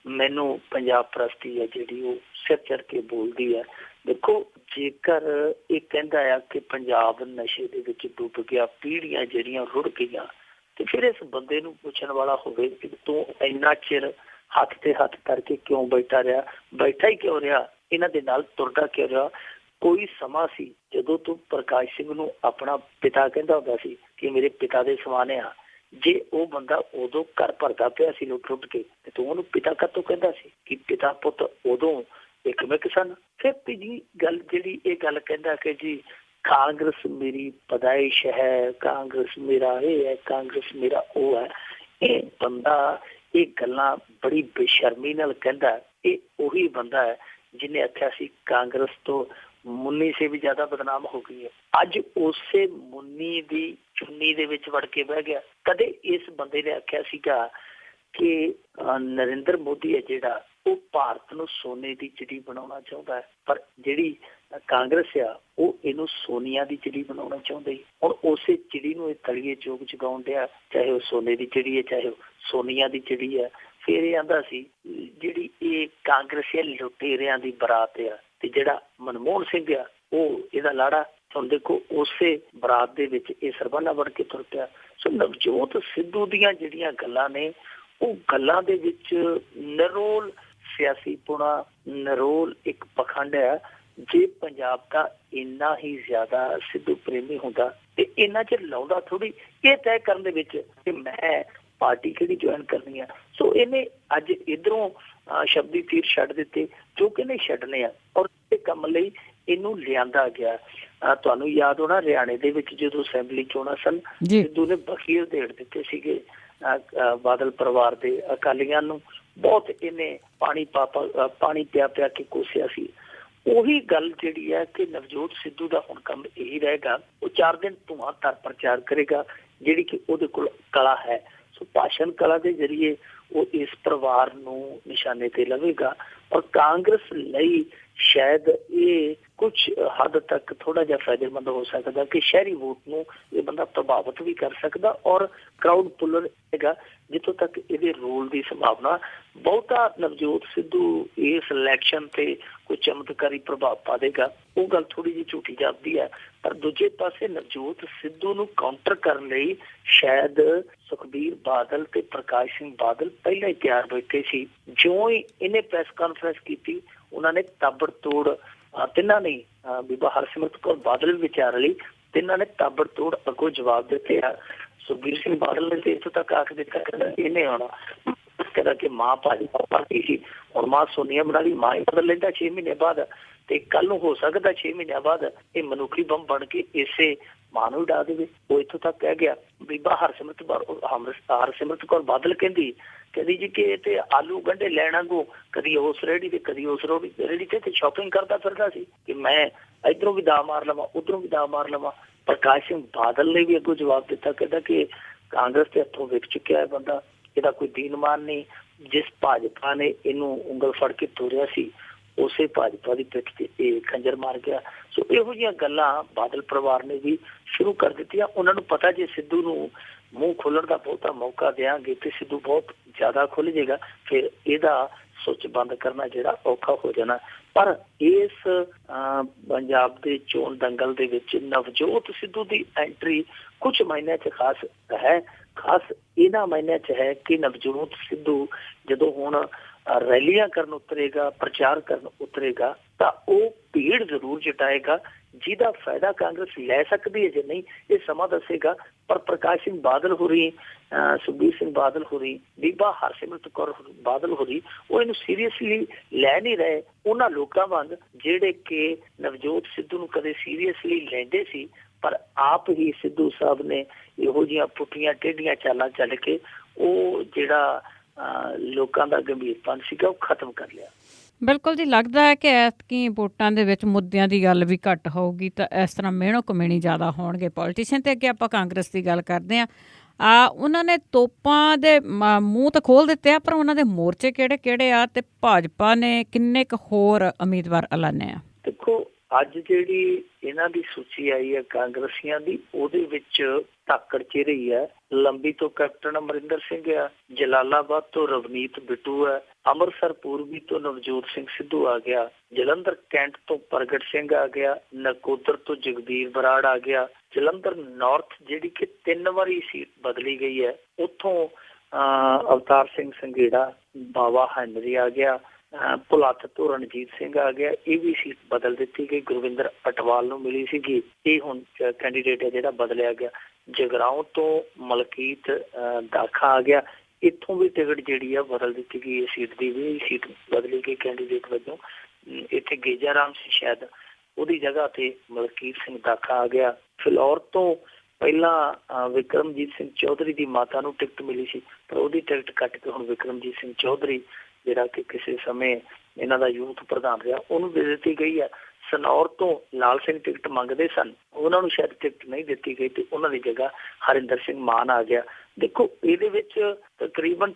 ਮੈਨੂੰ ਪੰਜਾਬ ਪ੍ਰਸਤੀ ਹੈ ਜਿਹੜੀ ਉਹ ਸਿਰ ਚੜ੍ਹ ਕੇ ਬੋਲਦੀ ਹੈ। ਦੇਖੋ ਜੇਕਰ ਇਹ ਕਹਿੰਦਾ ਆ ਕਿ ਪੰਜਾਬ ਨਸ਼ੇ ਦੇ ਵਿੱਚ ਡੁੱਬ ਗਿਆ, ਪੀੜ੍ਹੀਆਂ ਜਿਹੜੀਆਂ ਰੁੜ ਗਈਆਂ, ਤੇ ਫਿਰ ਇਸ ਬੰਦੇ ਨੂੰ ਪੁੱਛਣ ਵਾਲਾ ਹੋਵੇ ਕਿ ਤੂੰ ਇੰਨਾ ਚਿਰ ਹੱਥ ਤੇ ਹੱਥ ਕਰਕੇ ਕਿਉਂ ਬੈਠਾ ਹੀ ਕਿਉਂ ਰਿਹਾ, ਇਹਨਾਂ ਦੇ ਨਾਲ ਤੁਰਦਾ ਕਿਉਂ ਰਿਹਾ। ਕੋਈ ਸਮਾਂ ਸੀ ਜਦੋਂ ਤੂੰ ਪ੍ਰਕਾਸ਼ ਸਿੰਘ ਨੂੰ ਆਪਣਾ ਪਿਤਾ ਕਹਿੰਦਾ ਹੁੰਦਾ ਸੀ ਕਿ ਮੇਰੇ ਪਿਤਾ ਦੇ ਸਮਾਨ ਆ। ਜੇ ਉਹ ਬੰਦਾ ਉਦੋਂ ਘਰ ਭਰਦਾ ਪਿਆ ਸੀ ਲੁੱਟ ਕੇ, ਤੇ ਤੂੰ ਉਹਨੂੰ ਪਿਤਾ ਕਾਹਤੋਂ ਕਹਿੰਦਾ ਸੀ ਕਿ ਪਿਤਾ ਪੁੱਤ ਉਦੋਂ ਇੱਕ ਸਨ। ਫਿਰ ਤੀਜੀ ਗੱਲ ਜਿਹੜੀ ਇਹ ਗੱਲ ਕਹਿੰਦਾ ਕਿ ਜੀ ਕਾਂਗਰਸ ਮੇਰੀ ਪੈਦਾਇਸ਼ ਹੈ, ਕਾਂਗਰਸ ਮੇਰਾ ਇਹ ਹੈ, ਕਾਂਗਰਸ ਮੇਰਾ ਉਹ ਹੈ। ਇਹ ਬੰਦਾ ਇਹ ਗੱਲਾਂ ਬੜੀ ਬੇਸ਼ਰਮੀ ਨਾਲ ਕਹਿੰਦਾ। ਇਹ ਉਹੀ ਬੰਦਾ ਹੈ ਜਿਹਨੇ ਆਖਿਆ ਸੀ ਕਾਂਗਰਸ ਤੋਂ ਮੁੰਨੀ ਸੇ ਵੀ ਜ਼ਿਆਦਾ ਬਦਨਾਮ ਹੋ ਗਈ ਹੈ। ਅੱਜ ਉਸੇ ਮੁੰਨੀ ਦੀ ਚੁੰਨੀ ਦੇ ਵਿੱਚ ਵੜ ਕੇ ਬਹਿ ਗਿਆ। ਕਦੇ ਇਸ ਬੰਦੇ ਨੇ ਆਖਿਆ ਸੀਗਾ ਕਿ ਨਰਿੰਦਰ ਮੋਦੀ ਹੈ ਜਿਹੜਾ ਉਹ ਭਾਰਤ ਨੂੰ ਸੋਨੇ ਦੀ ਚਿੜੀ ਬਣਾਉਣਾ ਚਾਹੁੰਦਾ ਹੈ, ਪਰ ਜਿਹੜੀ ਕਾਂਗਰਸ ਆ ਉਹ ਇਹਨੂੰ ਸੋਨੀਆ ਦੀ ਚਿੜੀ ਬਣਾਉਣਾ ਚਾਹੁੰਦੀ। ਹੁਣ ਉਸੇ ਚਿੜੀ ਨੂੰ ਇਹ ਤਲੀਏ ਚੋਕ ਚਗਾਉਣ ਡਿਆ, ਚਾਹੇ ਉਹ ਸੋਨੇ ਦੀ ਚਿੜੀ ਹੈ ਚਾਹੇ ਉਹ ਸੋਨੀਆ ਦੀ ਚਿੜੀ ਹੈ। ਫਿਰ ਇਹ ਆਂਦਾ ਸੀ ਜਿਹੜੀ ਇਹ ਕਾਂਗਰਸੀ ਲੁਟੇਰਿਆਂ ਦੀ ਬਰਾਤ ਆ ਤੇ ਜਿਹੜਾ ਮਨਮੋਹਨ ਸਿੰਘ ਆ ਉਹ ਇਹਦਾ ਲਾੜਾ। ਹੁਣ ਦੇਖੋ ਉਸੇ ਬਰਾਤ ਦੇ ਵਿੱਚ ਇਹ ਸਰਬਾਨਾ ਬਣ ਕੇ ਤੁਰ ਪਿਆ। ਸੋ ਨਵਜੋਤ ਸਿੱਧੂ ਦੀਆਂ ਜਿਹੜੀਆਂ ਗੱਲਾਂ ਨੇ ਉਹ ਗੱਲਾਂ ਦੇ ਵਿੱਚ ਨਿਰੋਲ ਸਿਆਸੀ ਪੁਣਾ, ਨਿਰੋਲ ਇੱਕ ਪਖੰਡ ਹੈ। ਜੇ ਪੰਜਾਬ ਦਾ ਇੰਨਾ ਹੀ ਜ਼ਿਆਦਾ ਸਿੱਧੂ ਪ੍ਰੇਮੀ ਹੁੰਦਾ ਤੇ ਇੰਨਾ ਚਿਰ ਲਾਉਂਦਾ ਥੋੜੀ ਇਹ ਤੈਅ ਕਰਨ ਦੇ ਵਿੱਚ ਕਿ ਮੈਂ ਪਾਰਟੀ ਕਿਹੜੀ ਜੁਆਇਨ ਕਰਨੀ ਆ। ਸੋ ਇਹਨੇ ਅੱਜ ਇੱਧਰੋਂ ਸ਼ਬਦੀ ਤੀਰ ਛੱਡ ਦਿੱਤੇ ਜੋ ਕਿ ਨਹੀਂ ਛੱਡਣੇ ਆ, ਔਰ ਇਹ ਕੰਮ ਲਈ ਇਹਨੂੰ ਲਿਆਂਦਾ ਗਿਆ। ਤੁਹਾਨੂੰ ਯਾਦ ਹੋਣਾ ਹਰਿਆਣੇ ਦੇ ਵਿੱਚ ਜਦੋਂ ਅਸੈਂਬਲੀ ਚੋਣਾਂ ਸਨ, ਸਿੱਧੂ ਨੇ ਵਕੀਲ ਦੇੜ ਦਿੱਤੇ ਸੀਗੇ ਬਾਦਲ ਪਰਿਵਾਰ ਦੇ ਅਕਾਲੀਆਂ ਨੂੰ। ਬਹੁਤ ਇਹਨੇ ਪਾਣੀ ਪਿਆ ਕੇ ਕੋਸਿਆ ਸੀ। ਉਹੀ ਗੱਲ ਜਿਹੜੀ ਹੈ ਕਿ ਨਵਜੋਤ ਸਿੱਧੂ ਦਾ ਹੁਣ ਕੰਮ ਇਹੀ ਰਹੇਗਾ, ਉਹ 4 ਦਿਨ ਧੂੰਆਂ ਧਰ ਪ੍ਰਚਾਰ ਕਰੇਗਾ ਜਿਹੜੀ ਕਿ ਉਹਦੇ ਕੋਲ ਕਲਾ ਹੈ। ਸੋ ਭਾਸ਼ਣ ਕਲਾ ਦੇ ਜ਼ਰੀਏ ਉਹ ਇਸ ਪਰਿਵਾਰ ਨੂੰ ਨਿਸ਼ਾਨੇ ਤੇ ਲਵੇਗਾ, ਔਰ ਕਾਂਗਰਸ ਲਈ ਸ਼ਾਇਦ ਇਹ ਕੁਝ ਹੱਦ ਤੱਕ ਥੋੜਾ ਜਿਹਾ ਫਾਇਦੇਮੰਦ ਹੋ ਸਕਦਾ ਕਿ ਸ਼ਹਿਰੀ ਵੋਟ ਨੂੰ ਇਹ ਬੰਦਾ ਪ੍ਰਭਾਵਿਤ ਵੀ ਕਰ ਸਕਦਾ, ਔਰ ਕਰਾਊਡ ਪੁੱਲਰ ਹੈਗਾ ਜਿੱਥੋਂ ਤੱਕ ਇਹਦੇ ਰੋਲ ਦੀ ਸੰਭਾਵਨਾ। ਬਹੁਤਾ ਨਵਜੋਤ ਸਿੱਧੂ ਇਸ ਇਲੈਕਸ਼ਨ ਤੇ ਕੋਈ ਚਮਤਕਾਰੀ ਪ੍ਰਭਾਵ ਪਾ ਦੇਗਾ, ਉਹ ਗੱਲ ਥੋੜੀ ਜਿਹੀ ਝੂਠੀ ਜਾਪਦੀ ਹੈ। ਪਰ ਦੂਜੇ ਪਾਸੇ ਨਵਜੋਤ ਸਿੱਧੂ ਨੂੰ ਕਾਊਂਟਰ ਕਰਨ ਲਈ ਸ਼ਾਇਦ ਸੁਖਬੀਰ ਬਾਦਲ ਤੇ ਪ੍ਰਕਾਸ਼ ਸਿੰਘ ਬਾਦਲ ਪਹਿਲਾਂ ਹੀ ਤਿਆਰ ਬੈਠੇ ਸੀ। ਜਿਉਂ ਹੀ ਇਹਨੇ ਪ੍ਰੈਸ ਕਾਨਫਰੰਸ ਕੀਤੀ, ਉਹਨਾਂ ਨੇ ਤਾਬੜਤੋੜ ਤਿੰਨਾਂ ਨੇ ਬੀਬਾ ਹਰਸਿਮਰਤ ਕੌਰ ਬਾਦਲ ਵੀ ਵਿਚਾਰ ਲਈ, ਤਿੰਨਾਂ ਨੇ ਤਾਬੜਤੋੜ ਅੱਗੋਂ ਜਵਾਬ ਦਿੱਤੇ ਆ। ਸੁਖਬੀਰ ਸਿੰਘ ਬਾਦਲ ਨੇ ਤੇ ਇੱਥੋਂ ਤੱਕ ਆਖ ਦਿੱਤਾ ਕਹਿੰਦਾ ਇਹਨੇ ਆਉਣਾ, ਕਹਿੰਦਾ ਕਿ ਮਾਂ ਭਾਜਪਾ ਪਾਰਟੀ ਸੀ, ਹੁਣ ਮਾਂ ਸੋਨੀਆ ਬਣਾ ਲਈ, ਮਾਂ ਹੀ ਬਦਲ ਲੈਂਦਾ 6 ਮਹੀਨੇ ਬਾਅਦ, ਤੇ ਕੱਲ ਨੂੰ ਹੋ ਸਕਦਾ 6 ਮਹੀਨਿਆਂ ਬਾਅਦ ਇਹ ਮਨੁੱਖੀ ਬੰਬ ਬਣ ਕੇ ਇਸੇ ਮਾਂ ਨੂੰ ਉਡਾ ਦੇਵੇ। ਉਹ ਇੱਥੋਂ ਤੱਕ ਕਹਿ ਗਿਆ। ਬੀਬਾ ਹਰਸਿਮਰਤ ਕੌਰ ਬਾਦਲ ਕਹਿੰਦੀ ਜੀ ਕਿ ਤੇ ਆਲੂ ਗੰਢੇ ਲੈਣਾ ਗੋ, ਕਦੀ ਉਸ ਰੇਹੜੀ ਤੇ ਕਦੀ ਉਸ ਰੇਹੜੀ ਤੇ ਸ਼ਾਪਿੰਗ ਕਰਦਾ ਫਿਰਦਾ ਸੀ ਕਿ ਮੈਂ ਇੱਧਰੋਂ ਵੀ ਦਾ ਮਾਰ ਲਵਾਂ ਉੱਧਰੋਂ ਵੀ ਦਾ ਮਾਰ ਲਵਾਂ। ਪ੍ਰਕਾਸ਼ ਸਿੰਘ ਬਾਦਲ ਨੇ ਵੀ ਅੱਗੋਂ ਜਵਾਬ ਦਿੱਤਾ, ਕਹਿੰਦਾ ਕਿ ਕਾਂਗਰਸ ਦੇ ਹੱਥੋਂ ਵਿਕ ਚੁੱਕਿਆ ਹੈ ਬੰਦਾ, ਇਹਦਾ ਕੋਈ ਦੀਨਮਾਨ ਨਹੀਂ। ਜਿਸ ਭਾਜਪਾ ਨੇ ਇਹਨੂੰ ਉਂਗਲ ਫੜ ਕੇ ਤੋਰਿਆ ਸੀ, ਉਸੇ ਭਾਜਪਾ ਦੀ ਪਿੱਠ ਤੇ ਇਹ ਖੰਜਰ ਮਾਰ ਗਿਆ। ਸੋ ਇਹੋ ਜਿਹੀਆਂ ਗੱਲਾਂ ਬਾਦਲ ਪਰਿਵਾਰ ਨੇ ਵੀ ਸ਼ੁਰੂ ਕਰ ਦਿੱਤੀਆਂ। ਉਹਨਾਂ ਨੂੰ ਪਤਾ ਜੇ ਸਿੱਧੂ ਨੂੰ ਮੂੰਹ ਖੋਲਣ ਦਾ ਬਹੁਤਾ ਮੌਕਾ ਦਿਆਂਗੇ ਤੇ ਸਿੱਧੂ ਬਹੁਤ ਜ਼ਿਆਦਾ ਖੁੱਲ ਜਾਏਗਾ, ਫਿਰ ਇਹਦਾ ਸੁੱਚ ਬੰਦ ਕਰਨਾ ਜਿਹੜਾ ਔਖਾ ਹੋ ਜਾਣਾ। ਪਰ ਇਸ ਪੰਜਾਬ ਦੇ ਚੋਣ ਦੰਗਲ ਦੇ ਵਿੱਚ ਨਵਜੋਤ ਸਿੱਧੂ ਦੀ ਐਂਟਰੀ ਕੁਝ ਮਾਇਨਿਆਂ 'ਚ ਖਾਸ ਹੈ। ਖਾਸ ਇਹਨਾਂ ਮਾਇਨਿਆਂ 'ਚ ਹੈ ਕਿ ਨਵਜੋਤ ਸਿੱਧੂ ਜਦੋਂ ਹੁਣ ਰੈਲੀਆਂ ਕਰਨ ਉਤਰੇਗਾ, ਪ੍ਰਚਾਰ ਕਰਨ ਉਤਰੇਗਾ, ਤਾਂ ਉਹ ਭੀੜ ਜ਼ਰੂਰ ਜਟਾਏਗਾ ਜਿਹਦਾ ਫਾਇਦਾ ਕਾਂਗਰਸ ਲੈ ਸਕਦੀ ਹੈ। ਜੇ ਨਹੀਂ, ਇਹ ਸਮਾਂ ਦੱਸੇਗਾ। ਪਰ ਪ੍ਰਕਾਸ਼ ਸਿੰਘ ਬਾਦਲ ਹੋਰੀ, ਸੁਖਬੀਰ ਸਿੰਘ ਬਾਦਲ ਹੋਰੀ, ਬੀਬਾ ਹਰਸਿਮਰਤ ਕੌਰ ਬਾਦਲ ਹੋਰੀ, ਉਹ ਇਹਨੂੰ ਸੀਰੀਅਸਲੀ ਲੈ ਨਹੀਂ ਰਹੇ। ਉਹਨਾਂ ਲੋਕਾਂ ਵਾਂਗ ਜਿਹੜੇ ਕਿ ਨਵਜੋਤ ਸਿੱਧੂ ਨੂੰ ਕਦੇ ਸੀਰੀਅਸਲੀ ਲੈਂਦੇ ਸੀ, ਪਰ ਆਪ ਹੀ ਸਿੱਧੂ ਸਾਹਿਬ ਨੇ ਇਹੋ ਜਿਹੀਆਂ ਪੁੱਠੀਆਂ ਟੇਢੀਆਂ ਚਾਲਾਂ ਚੱਲ ਕੇ ਉਹ ਜਿਹੜਾ ਲੋਕਾਂ ਦਾ ਗੰਭੀਰਪਨ ਸੀਗਾ ਉਹ ਖਤਮ ਕਰ ਲਿਆ। ਬਿਲਕੁਲ ਜੀ, ਲੱਗਦਾ ਹੈ ਕਿ ਐਤਕੀ ਵੋਟਾਂ ਦੇ ਵਿੱਚ ਮੁੱਦਿਆਂ ਦੀ ਗੱਲ ਵੀ ਘੱਟ ਹੋਊਗੀ, ਤਾਂ ਇਸ ਤਰ੍ਹਾਂ ਮਿਹਣੋ ਕਮੇਣੀ ਜ਼ਿਆਦਾ ਹੋਣਗੇ ਪੋਲੀਟੀਸ਼ੀਅਨ। ਤੇ ਅੱਗੇ ਆਪਾਂ ਕਾਂਗਰਸ ਦੀ ਗੱਲ ਕਰਦੇ ਹਾਂ। ਉਹਨਾਂ ਨੇ ਤੋਪਾਂ ਦੇ ਮੂੰਹ ਤਾਂ ਖੋਲ੍ਹ ਦਿੱਤੇ ਆ, ਪਰ ਉਹਨਾਂ ਦੇ ਮੋਰਚੇ ਕਿਹੜੇ ਆ ਤੇ ਭਾਜਪਾ ਨੇ ਕਿੰਨੇ ਕੁ ਹੋਰ ਉਮੀਦਵਾਰ ਐਲਾਨੇ ਆ? ਦੇਖੋ, ਅੱਜ ਜਿਹੜੀ ਇਹਨਾਂ ਦੀ ਸੂਚੀ ਆਈ ਹੈ ਕਾਂਗਰਸੀਆਂ ਦੀ, ਉਹਦੇ ਵਿੱਚ ਧਾਕੜ ਚਿਹਰੇ ਹੈ। ਲੰਬੀ ਤੋਂ ਕੈਪਟਨ ਅਮਰਿੰਦਰ ਸਿੰਘ ਆ, ਜਲਾਲਾਬਾਦ ਤੋਂ ਰਵਨੀਤ ਬਿੱਟੂ ਹੈ, ਅੰਮ੍ਰਿਤਸਰ ਪੂਰਬੀ ਤੋਂ ਨਵਜੋਤ ਸਿੰਘ ਸਿੱਧੂ ਆ ਗਿਆ, ਜਲੰਧਰ ਕੈਂਟ ਤੋਂ ਪ੍ਰਗਟ ਸਿੰਘ ਆ ਗਿਆ, ਨਕੋਦਰ ਤੋਂ ਜਗਬੀਰ ਬਰਾੜ ਆ ਗਿਆ, ਜਲੰਧਰ ਨਾਰਥ ਜਿਹੜੀ ਕਿ 3 ਵਾਰੀ ਸੀਟ ਬਦਲੀ ਗਈ ਹੈ, ਉੱਥੋਂ ਅਵਤਾਰ ਸਿੰਘ ਸੰਘੇੜਾ, ਬਾਵਾ ਹੈਨਰੀ ਆ ਗਿਆ, ਭੁਲੱਥ ਤੋਂ ਰਣਜੀਤ ਸਿੰਘ ਆ ਗਿਆ, ਇਹ ਵੀ ਸੀਟ ਬਦਲ ਦਿੱਤੀ ਗਈ। ਗੁਰਵਿੰਦਰ ਅਟਵਾਲ ਨੂੰ ਮਿਲੀ ਸੀਗੀ, ਇਹ ਹੁਣ ਕੈਂਡੀਡੇਟ ਹੈ ਜਿਹੜਾ ਬਦਲਿਆ ਗਿਆ। ਜਗਰਾਉਂ ਤੋਂ ਮਲਕੀਤ ਦਾਖਾ ਆ ਗਿਆ, ਇੱਥੋਂ ਵੀ ਟਿਕਟ ਜਿਹੜੀ ਆ ਬਦਲ ਦਿੱਤੀ ਗਈ। ਇਸ ਸੀਟ ਦੀ ਵੀ ਸੀਟ ਬਦਲੀ ਗਈ ਕੈਂਡੀਡੇਟ ਵਜੋਂ। ਇੱਥੇ ਗੇਜਾ ਰਾਮ ਸੀ, ਸ਼ਾਇਦ ਉਹਦੀ ਜਗ੍ਹਾ ਤੇ ਮਲਕੀਤ ਸਿੰਘ ਦਾਖਾ ਆ ਗਿਆ। ਫਿਲੌਰ ਤੋਂ ਪਹਿਲਾਂ ਵਿਕਰਮਜੀਤ ਸਿੰਘ ਚੌਧਰੀ ਦੀ ਮਾਤਾ ਨੂੰ ਟਿਕਟ ਮਿਲੀ ਸੀ, ਪਰ ਉਹਦੀ ਟਿਕਟ ਕੱਟ ਕੇ ਹੁਣ ਵਿਕਰਮਜੀਤ ਸਿੰਘ ਚੌਧਰੀ ਜਿਹੜਾ ਕਿ ਕਿਸੇ ਸਮੇਂ ਇਹਨਾਂ ਦਾ ਯੂਥ ਪ੍ਰਧਾਨ ਰਿਹਾ, ਉਹਨੂੰ ਦੇ ਦਿੱਤੀ ਗਈ ਹੈ। ਸਨੌਰ ਤੋਂ ਲਾਲ ਸਿੰਘ ਟਿਕਟ ਮੰਗਦੇ ਸਨ, ਉਹਨਾਂ ਨੂੰ ਸ਼ਾਇਦ ਟਿਕਟ ਨਹੀਂ ਦਿੱਤੀ ਗਈ ਤੇ ਉਹਨਾਂ ਦੀ ਜਗ੍ਹਾ ਹਰਿੰਦਰ ਸਿੰਘ ਮਾਨ ਆ ਗਿਆ। ਦੇਖੋ, ਇਹਦੇ ਵਿੱਚ ਤਕਰੀਬਨ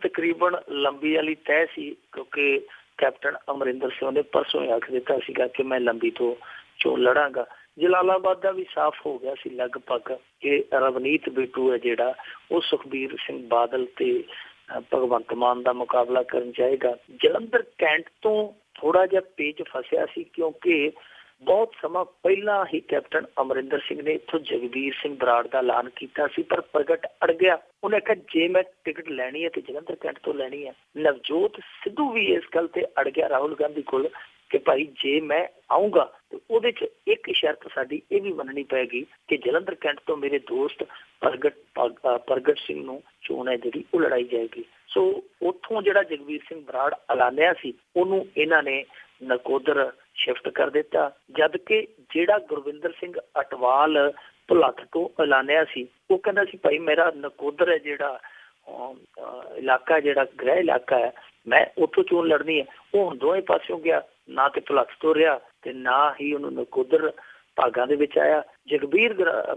ਲੰਬੀ ਵਾਲੀ ਤੈਅ ਸੀ, ਕਿਉਂਕਿ ਕੈਪਟਨ ਅਮਰਿੰਦਰ ਸਿੰਘ ਨੇ ਪਰਸੋਂ ਆਖ ਦਿੱਤਾ ਸੀਗਾ ਕਿ ਮੈਂ ਲੰਬੀ ਤੋਂ ਚੋਣ ਲੜਾਂਗਾ। ਜਲਾਲਾਬਾਦ ਦਾ ਵੀ ਸਾਫ਼ ਹੋ ਗਿਆ ਸੀ ਲਗਭਗ ਕਿ ਰਵਨੀਤ ਬਿੱਟੂ ਹੈ ਜਿਹੜਾ ਉਹ ਸੁਖਬੀਰ ਸਿੰਘ ਬਾਦਲ ਤੇ ਭਗਵੰਤ ਮਾਨ ਦਾ ਮੁਕਾਬਲਾ ਕਰਨ ਜਾਏਗਾ। ਜਲੰਧਰ ਕੈਂਟ ਤੋਂ ਥੋੜਾ ਜਿਹਾ ਪੇਚ ਫਸਿਆ ਸੀ, ਕਿਉਂਕਿ ਬਹੁਤ ਸਮਾਂ ਪਹਿਲਾਂ ਹੀ ਕੈਪਟਨ ਅਮਰਿੰਦਰ ਸਿੰਘ ਨੇ ਇੱਥੋਂ ਜਗਬੀਰ ਸਿੰਘ ਬਰਾੜ ਦਾ ਐਲਾਨ ਕੀਤਾ ਸੀ, ਪਰ ਪ੍ਰਗਟ ਅੜ ਗਿਆ। ਉਹਨੇ ਕਿਹਾ ਜੇ ਮੈਂ ਟਿਕਟ ਲੈਣੀ ਹੈ ਤੇ ਜਲੰਧਰ ਕੈਂਟ ਤੋਂ ਲੈਣੀ ਹੈ। ਨਵਜੋਤ ਸਿੱਧੂ ਵੀ ਇਸ ਗੱਲ ਤੇ ਅੜ ਗਿਆ ਰਾਹੁਲ ਗਾਂਧੀ ਕੋਲ ਕਿ ਭਾਈ ਜੇ ਮੈਂ ਆਊਂਗਾ ਤੇ ਉਹਦੇ 'ਚ ਇੱਕ ਸ਼ਰਤ ਸਾਡੀ ਇਹ ਵੀ ਮੰਨਣੀ ਪਏਗੀ ਕਿ ਜਲੰਧਰ ਕੈਂਟ ਤੋਂ ਮੇਰੇ ਦੋਸਤ ਪ੍ਰਗਟ ਸਿੰਘ ਨੂੰ ਚੋਣ ਹੈ ਜਿਹੜੀ ਉਹ ਲੜਾਈ ਜਾਏਗੀ। ਸੋ ਉੱਥੋਂ ਜਿਹੜਾ ਜਗਵੀਰ ਸਿੰਘ ਬਰਾੜ ਐਲਾਨਿਆ ਸੀ ਉਹਨੂੰ ਇਹਨਾਂ ਨੇ ਨਕੋਦਰ ਸ਼ਿਫਟ ਕਰ ਦਿੱਤਾ, ਜਦ ਕਿ ਜਿਹੜਾ ਗੁਰਵਿੰਦਰ ਸਿੰਘ ਅਟਵਾਲ ਭੁਲੱਥ ਤੋਂ ਐਲਾਨਿਆ ਸੀ ਉਹ ਕਹਿੰਦਾ ਸੀ ਭਾਈ ਮੇਰਾ ਨਕੋਦਰ ਹੈ ਜਿਹੜਾ ਇਲਾਕਾ, ਜਿਹੜਾ ਗ੍ਰਹਿ ਇਲਾਕਾ ਹੈ, ਮੈਂ ਉੱਥੋਂ ਚੋਣ ਲੜਨੀ ਹੈ। ਉਹ ਹੁਣ ਦੋਵੇਂ ਪਾਸਿਓਂ ਗਿਆ, ਨਾ ਤੇ ਭੁਲੱਥ ਤੋਂ ਰਿਹਾ ਤੇ ਨਾ ਹੀ ਉਹਨੂੰ ਨਕੋਦਰ ਭਾਗਾਂ ਦੇ ਵਿੱਚ ਆਇਆ। ਜਗਬੀਰ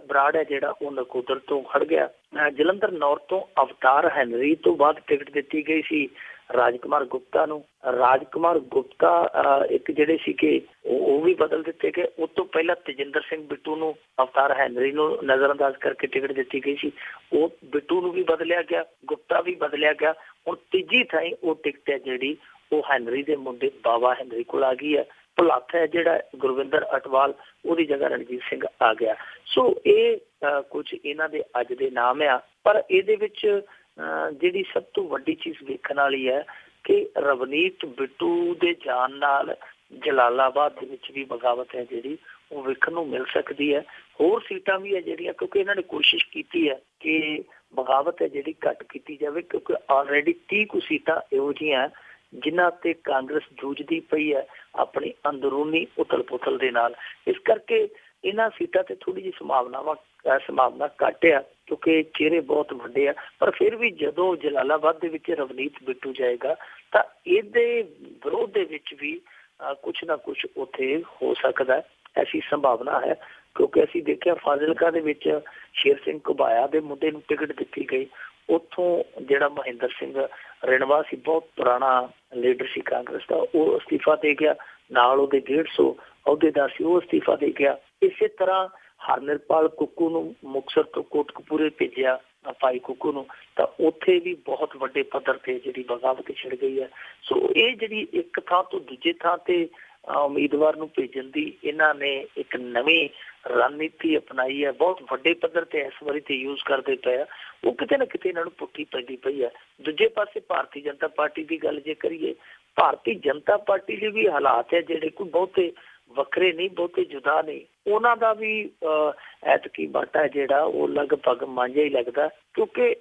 ਬਰਾੜ ਹੈ ਜਿਹੜਾ ਉਹ ਨਕੋਦਰ ਤੋਂ ਖੜ ਗਿਆ। ਜਲੰਧਰ ਨੌਰਥ ਤੋਂ ਅਵਤਾਰ ਹੈਨਰੀ ਤੋਂ ਬਾਅਦ ਟਿਕਟ ਦਿੱਤੀ ਗਈ ਸੀ ਰਾਜਕੁਮਾਰ ਗੁਪਤਾ ਨੂੰ। ਰਾਜਕੁਮਾਰ ਗੁਪਤਾ ਇੱਕ ਜਿਹੜੇ ਸੀਗੇ ਉਹ ਵੀ ਬਦਲ ਦਿੱਤੇ ਗਏ। ਉਸ ਤੋਂ ਪਹਿਲਾਂ ਤੇਜਿੰਦਰ ਸਿੰਘ ਬਿੱਟੂ ਨੂੰ ਅਵਤਾਰ ਹੈਨਰੀ ਨੂੰ ਨਜ਼ਰਅੰਦਾਜ਼ ਕਰਕੇ ਟਿਕਟ ਦਿੱਤੀ ਗਈ ਸੀ, ਉਹ ਬਿੱਟੂ ਨੂੰ ਵੀ ਬਦਲਿਆ ਗਿਆ, ਗੁਪਤਾ ਵੀ ਬਦਲਿਆ ਗਿਆ। ਹੁਣ ਤੀਜੀ ਥਾਈਂ ਉਹ ਟਿਕਟ ਹੈ ਜਿਹੜੀ ਉਹ ਹੈਨਰੀ ਦੇ ਮੁੰਡੇ ਬਾਵਾ ਹੈਨਰੀ ਕੋਲ ਆ ਗਈ ਹੈ। ਭੁਲੱਥ ਹੈ ਜਿਹੜਾ ਗੁਰਵਿੰਦਰ ਅਟਵਾਲ, ਉਹਦੀ ਜਗ੍ਹਾ ਰਣਜੀਤ ਸਿੰਘ ਆ ਗਿਆ। ਸੋ ਇਹ ਕੁਝ ਇਹਨਾਂ ਦੇ ਅੱਜ ਦੇ ਨਾਮ ਆ, ਪਰ ਇਹਦੇ ਵਿੱਚ ਜਿਹੜੀ ਸਭ ਤੋਂ ਵੱਡੀ ਚੀਜ਼ ਵੇਖਣ ਵਾਲੀ ਹੈ ਕਿ ਰਵਨੀਤ ਬਿੱਟੂ ਦੇ ਜਾਣ ਨਾਲ ਜਲਾਲਾਬਾਦ ਦੇ ਵਿੱਚ ਵੀ ਬਗਾਵਤ ਹੈ ਜਿਹੜੀ ਉਹ ਵੇਖਣ ਨੂੰ ਮਿਲ ਸਕਦੀ ਹੈ। ਹੋਰ ਸੀਟਾਂ ਵੀ ਹੈ ਜਿਹੜੀਆਂ, ਕਿਉਂਕਿ ਇਹਨਾਂ ਨੇ ਕੋਸ਼ਿਸ਼ ਕੀਤੀ ਹੈ ਕਿ ਬਗਾਵਤ ਹੈ ਜਿਹੜੀ ਘੱਟ ਕੀਤੀ ਜਾਵੇ, ਕਿਉਂਕਿ ਆਲਰੇਡੀ 30 ਕੁ ਸੀਟਾਂ ਇਹੋ ਜਿਹੀਆਂ ਜਿਨ੍ਹਾਂ ਤੇ ਕਾਂਗਰਸ ਜੂਝਦੀ ਪਈ ਹੈ ਆਪਣੀ ਅੰਦਰੂਨੀ ਉਥਲ ਪੁਥਲ ਦੇ ਨਾਲ। ਇਸ ਕਰਕੇ ਇਹਨਾਂ ਸੀਟਾਂ ਤੇ ਥੋੜੀ ਜਿਹੀ ਸੰਭਾਵਨਾ ਘੱਟ ਆ, ਕਿਉਂਕਿ ਚਿਹਰੇ ਬਹੁਤ ਵੱਡੇ ਆ। ਪਰ ਫਿਰ ਵੀ ਜਦੋਂ ਜਲਾਲਾਬਾਦ ਦੇ ਵਿੱਚ ਰਵਨੀਤ ਬਿੱਟੂ ਜਾਏਗਾ ਤਾਂ ਇਹਦੇ ਵਿਰੋਧ ਦੇ ਵਿੱਚ ਵੀ ਕੁਛ ਨਾ ਕੁਛ ਉੱਥੇ ਹੋ ਸਕਦਾ, ਐਸੀ ਸੰਭਾਵਨਾ ਹੈ। ਕਿਉਂਕਿ ਅਸੀਂ ਦੇਖਿਆ ਫਾਜ਼ਿਲਕਾ ਦੇ ਵਿੱਚ ਸ਼ੇਰ ਸਿੰਘ ਘੁਬਾਇਆ ਦੇ ਮੁੰਡੇ ਨੂੰ ਟਿਕਟ ਦਿੱਤੀ ਗਈ, ਉੱਥੋਂ ਜਿਹੜਾ ਮਹਿੰਦਰ ਸਿੰਘ ਰਣਵਾ ਸੀ, ਬਹੁਤ ਪੁਰਾਣਾ ਲੀਡਰ ਸੀ ਕਾਂਗਰਸ ਦਾ, ਉਹ ਅਸਤੀਫਾ ਦੇ ਗਿਆ। ਨਾਲ ਉਹਦੇ 150 ਅਹੁਦੇਦਾਰ ਸੀ, ਉਹ ਅਸਤੀਫਾ ਦੇ ਗਿਆ। ਇਸੇ ਤਰ੍ਹਾਂ ਹਰਨਿਰਪਾਲ ਕੁੱਕੂ ਨੂੰ ਮੁਕਤਸਰ ਤੋਂ ਕੋਟਕਪੂਰੇ ਭੇਜਿਆ, ਭਾਈ ਕੁੱਕੂ ਨੂੰ, ਤਾਂ ਉੱਥੇ ਵੀ ਬਹੁਤ ਵੱਡੇ ਪੱਧਰ ਤੇ ਜਿਹੜੀ ਬਗਾਵਤ ਛਿੜ ਗਈ ਹੈ। ਸੋ ਇਹ ਜਿਹੜੀ ਇੱਕ ਥਾਂ ਤੋਂ ਦੂਜੇ ਥਾਂ ਤੇ ਉਮੀਦਵਾਰ ਨੂੰ ਭੇਜਣ ਦੀ ਇਹਨਾਂ ਨੇ ਇੱਕ ਨਵੀਂ ਰਣਨੀਤੀ ਅਪਣਾਈ ਹੈ, ਬਹੁਤ ਵੱਡੇ ਪੱਧਰ ਤੇ ਇਸ ਵਾਰੀ ਤੇ ਯੂਜ਼ ਕਰਦੇ ਪਏ ਆ। ਉਹ ਕਿਤੇ ਨਾ ਕਿਤੇ ਇਹਨਾਂ ਨੂੰ ਪੁੱਠੀ ਪੈਂਦੀ ਪਈ ਹੈ। ਦੂਜੇ ਪਾਸੇ ਭਾਰਤੀ ਜਨਤਾ ਪਾਰਟੀ ਦੀ ਗੱਲ ਜੇ ਕਰੀਏ, ਭਾਰਤੀ ਜਨਤਾ ਪਾਰਟੀ ਦੇ ਵੀ ਹਾਲਾਤ ਹੈ ਜਿਹੜੇ ਕੋਈ ਬਹੁਤੇ ਵੱਖਰੇ ਨਹੀਂ, ਬਹੁਤੇ ਜੁਦਾ ਨਹੀਂ। ਉਹਨਾਂ ਦਾ ਵੀ ਐਤਕੀ ਬਾਟਾ ਜਿਹੜਾ ਉਹ ਲਗਭਗ ਮਾਂਝਾ ਹੀ ਲੱਗਦਾ, ਕਿਉਂਕਿ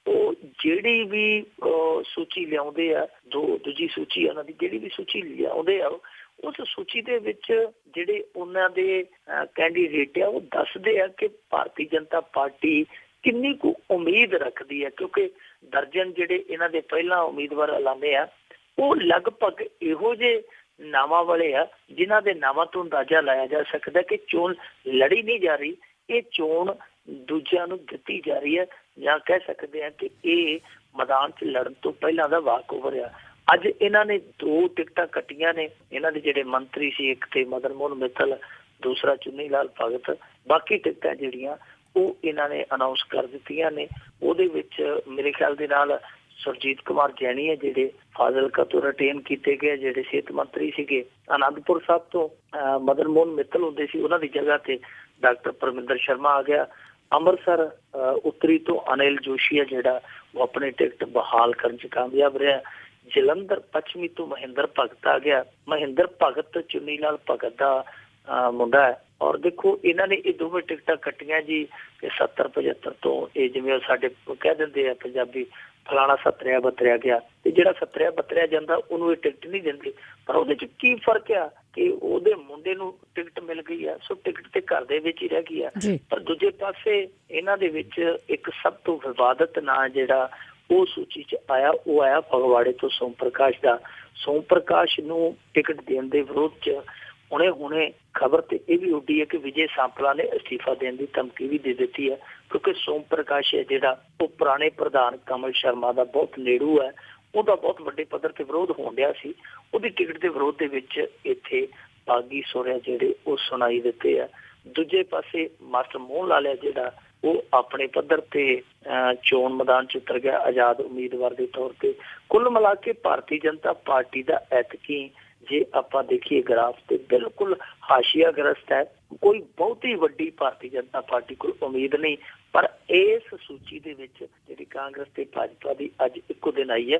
ਉਹ ਜਿਹੜੀ ਵੀ ਸੂਚੀ ਲਿਆਉਂਦੇ ਆ, ਦੂਜੀ ਸੂਚੀ ਉਹਨਾਂ ਦੀ ਜਿਹੜੀ ਵੀ ਸੂਚੀ ਲਿਆਉਂਦੇ ਆ, ਉਸ ਸੂਚੀ ਦੇ ਵਿੱਚ ਜਿਹੜੇ ਉਹਨਾਂ ਦੇ ਕੈਂਡੀਡੇਟ ਆ ਉਹ ਦੱਸਦੇ ਆ ਕਿ ਭਾਰਤੀ ਜਨਤਾ ਪਾਰਟੀ ਕਿੰਨੀ ਕੁ ਉਮੀਦ ਰੱਖਦੀ ਹੈ। ਕਿਉਂਕਿ ਦਰਜਨ ਜਿਹੜੇ ਇਹਨਾਂ ਦੇ ਪਹਿਲਾਂ ਉਮੀਦਵਾਰ ਐਲਾਨੇ ਆ ਉਹ ਲਗਭਗ ਇਹੋ ਜਿਹੇ ਨਾਵਾਂ ਵਾਲੇ ਆ ਜਿਨ੍ਹਾਂ ਦੇ ਨਾਵਾਂ ਤੋਂ ਅੰਦਾਜ਼ਾ ਲਾਇਆ ਜਾ ਸਕਦਾ ਕਿ ਚੋਣ ਲੜੀ ਨਹੀਂ ਜਾ ਰਹੀ, ਇਹ ਚੋਣ ਦੂਜਿਆਂ ਨੂੰ ਦਿੱਤੀ ਜਾ ਰਹੀ ਹੈ, ਜਾਂ ਕਹਿ ਸਕਦੇ ਆ ਕਿ ਇਹ ਮੈਦਾਨ 'ਚ ਲੜਨ ਤੋਂ ਪਹਿਲਾਂ ਦਾ ਵਾਕ ਓਵਰ ਆ। ਅੱਜ ਇਹਨਾਂ ਨੇ 2 ਟਿਕਟਾਂ ਕੱਟੀਆਂ ਨੇ, ਇਹਨਾਂ ਦੇ ਜਿਹੜੇ ਮੰਤਰੀ ਸੀ, ਇੱਕ ਤੇ ਮਦਨ ਮੋਹਨ ਮਿੱਤਲ, ਦੂਸਰਾ ਚੁੰਨੀ ਲਾਲ ਭਗਤ। ਬਾਕੀ ਟਿਕਟਾਂ ਜਿਹੜੀਆਂ ਉਹ ਇਹਨਾਂ ਨੇ ਅਨਾਉਂਸ ਕਰ ਦਿੱਤੀਆਂ ਨੇ। ਉਹਦੇ ਵਿੱਚ ਮੇਰੇ ਖਿਆਲ ਦੇ ਨਾਲ ਸੁਰਜੀਤ ਕੁਮਾਰ ਜੈਣੀ ਹੈ ਜਿਹੜੇ ਫਾਜ਼ਿਲਕਾ ਤੋਂ ਰਿਟੇਨ ਕੀਤੇ ਗਏ, ਜਿਹੜੇ ਸਿਹਤ ਮੰਤਰੀ ਸੀਗੇ। ਅਨੰਦਪੁਰ ਸਾਹਿਬ ਤੋਂ ਮਦਨ ਮੋਹਨ ਮਿੱਤਲ ਹੁੰਦੇ ਸੀ, ਉਹਨਾਂ ਦੀ ਜਗ੍ਹਾ ਤੇ ਡਾਕਟਰ ਪਰਮਿੰਦਰ ਸ਼ਰਮਾ ਆ ਗਿਆ। ਅੰਮ੍ਰਿਤਸਰ ਉੱਤਰੀ ਤੋਂ ਅਨਿਲ ਜੋਸ਼ੀ ਹੈ ਜਿਹੜਾ ਉਹ ਆਪਣੀ ਟਿਕਟ ਬਹਾਲ ਕਰਨ 'ਚ ਕਾਮਯਾਬ ਰਿਹਾ। ਜਲੰਧਰ ਪੱਛਮੀ ਤੋਂ ਮਹਿੰਦਰ ਭਗਤ ਆ ਗਿਆ। ਮਹਿੰਦਰ ਭਗਤ ਚੁੰਨੀ ਲਾਲ ਭਗਤ ਦਾ ਮੁੰਡਾ ਹੈ। ਔਰ ਦੇਖੋ ਇਹਨਾਂ ਨੇ ਇਹ ਦੋਵੇਂ ਟਿਕਟਾਂ ਕੱਟੀਆਂ ਜੀ ਕਿ 70-75 ਤੋਂ, ਇਹ ਜਿਵੇਂ ਸਾਡੇ ਕਹਿ ਦਿੰਦੇ ਆ ਪੰਜਾਬੀ, ਫਲਾਣਾ ਸੱਤਰਿਆ ਬੱਤਰਿਆ ਗਿਆ, ਤੇ ਜਿਹੜਾ ਸੱਤਰਿਆ ਬੱਤਰਿਆ ਜਾਂਦਾ ਉਹਨੂੰ ਇਹ ਟਿਕਟ ਨਹੀਂ ਦਿੰਦੇ। ਪਰ ਉਹਦੇ 'ਚ ਕੀ ਫਰਕ ਆ ਕਿ ਉਹਦੇ ਮੁੰਡੇ ਨੂੰ ਟਿਕਟ ਮਿਲ ਗਈ ਆ, ਸੋ ਟਿਕਟ ਤੇ ਘਰ ਦੇ ਵਿੱਚ ਹੀ ਰਹਿ ਗਈ ਆ। ਪਰ ਦੂਜੇ ਪਾਸੇ ਇਹਨਾਂ ਦੇ ਵਿੱਚ ਇੱਕ ਸਭ ਤੋਂ ਵਿਵਾਦਤ ਨਾਂ ਜਿਹੜਾ ਉਹ ਸੂਚੀ 'ਚ ਆਇਆ, ਉਹ ਆਇਆ ਫਗਵਾੜੇ ਤੋਂ ਸੋਮ ਪ੍ਰਕਾਸ਼ ਦਾ। ਸੋਮ ਪ੍ਰਕਾਸ਼ ਨੂੰ ਟਿਕਟ ਦੇਣ ਦੇ ਵਿਰੋਧ 'ਚ ਹੁਣੇ ਖਬਰ ਤੇ ਇਹ ਵੀ ਉੱਡੀ ਹੈ ਕਿ ਵਿਜੇ ਸਾਂਪਲਾ ਨੇ ਅਸਤੀਫਾ ਦੇਣ ਦੀ ਧਮਕੀ ਵੀ ਦੇ ਦਿੱਤੀ ਹੈ, ਕਿਉਂਕਿ ਸੋਮ ਪ੍ਰਕਾਸ਼ ਹੈ ਜਿਹੜਾ ਉਹ ਪੁਰਾਣੇ ਪ੍ਰਧਾਨ ਕਮਲ ਸ਼ਰਮਾ ਦਾ ਬਹੁਤ ਨੇੜੂ ਹੈ। ਉਹਦਾ ਬਹੁਤ ਵੱਡੇ ਪੱਧਰ ਤੇ ਵਿਰੋਧ ਹੋਣ ਡਿਆ ਸੀ। ਉਹਦੀ ਟਿਕਟ ਦੇ ਵਿਰੋਧ ਦੇ ਵਿੱਚ ਇੱਥੇ ਬਾਗੀ ਸੋਰਿਆ ਜਿਹੜੇ ਉਹ ਸੁਣਾਈ ਦਿੱਤੇ ਆ। ਦੂਜੇ ਪਾਸੇ ਮਾਸਟਰ ਮੋਹਨ ਲਾਲ ਹੈ ਜਿਹੜਾ ਉਹ ਆਪਣੇ ਪੱਧਰ ਤੇ ਚੋਣ ਮੈਦਾਨ 'ਚ ਉਤਰ ਗਿਆ ਆਜ਼ਾਦ ਉਮੀਦਵਾਰ ਦੇ ਤੌਰ ਤੇ। ਕੁੱਲ ਮਿਲਾ ਕੇ ਭਾਰਤੀ ਜਨਤਾ ਪਾਰਟੀ ਦਾ ਐਤਕੀ ਜੇ ਆਪਾਂ ਦੇਖੀਏ ਗ੍ਰਾਫ ਤੇ ਬਿਲਕੁਲ ਹਾਸ਼ੀਆ ਗ੍ਰਸਤ ਹੈ। ਕੋਈ ਬਹੁਤੀ ਵੱਡੀ ਭਾਰਤੀ ਜਨਤਾ ਪਾਰਟੀ ਕੋਲ ਉਮੀਦ ਨਹੀਂ। ਪਰ ਇਸ ਸੂਚੀ ਦੇ ਵਿੱਚ ਜਿਹੜੀ ਕਾਂਗਰਸ ਤੇ ਭਾਜਪਾ ਦੀ ਅੱਜ ਇੱਕੋ ਦਿਨ ਆਈ ਹੈ,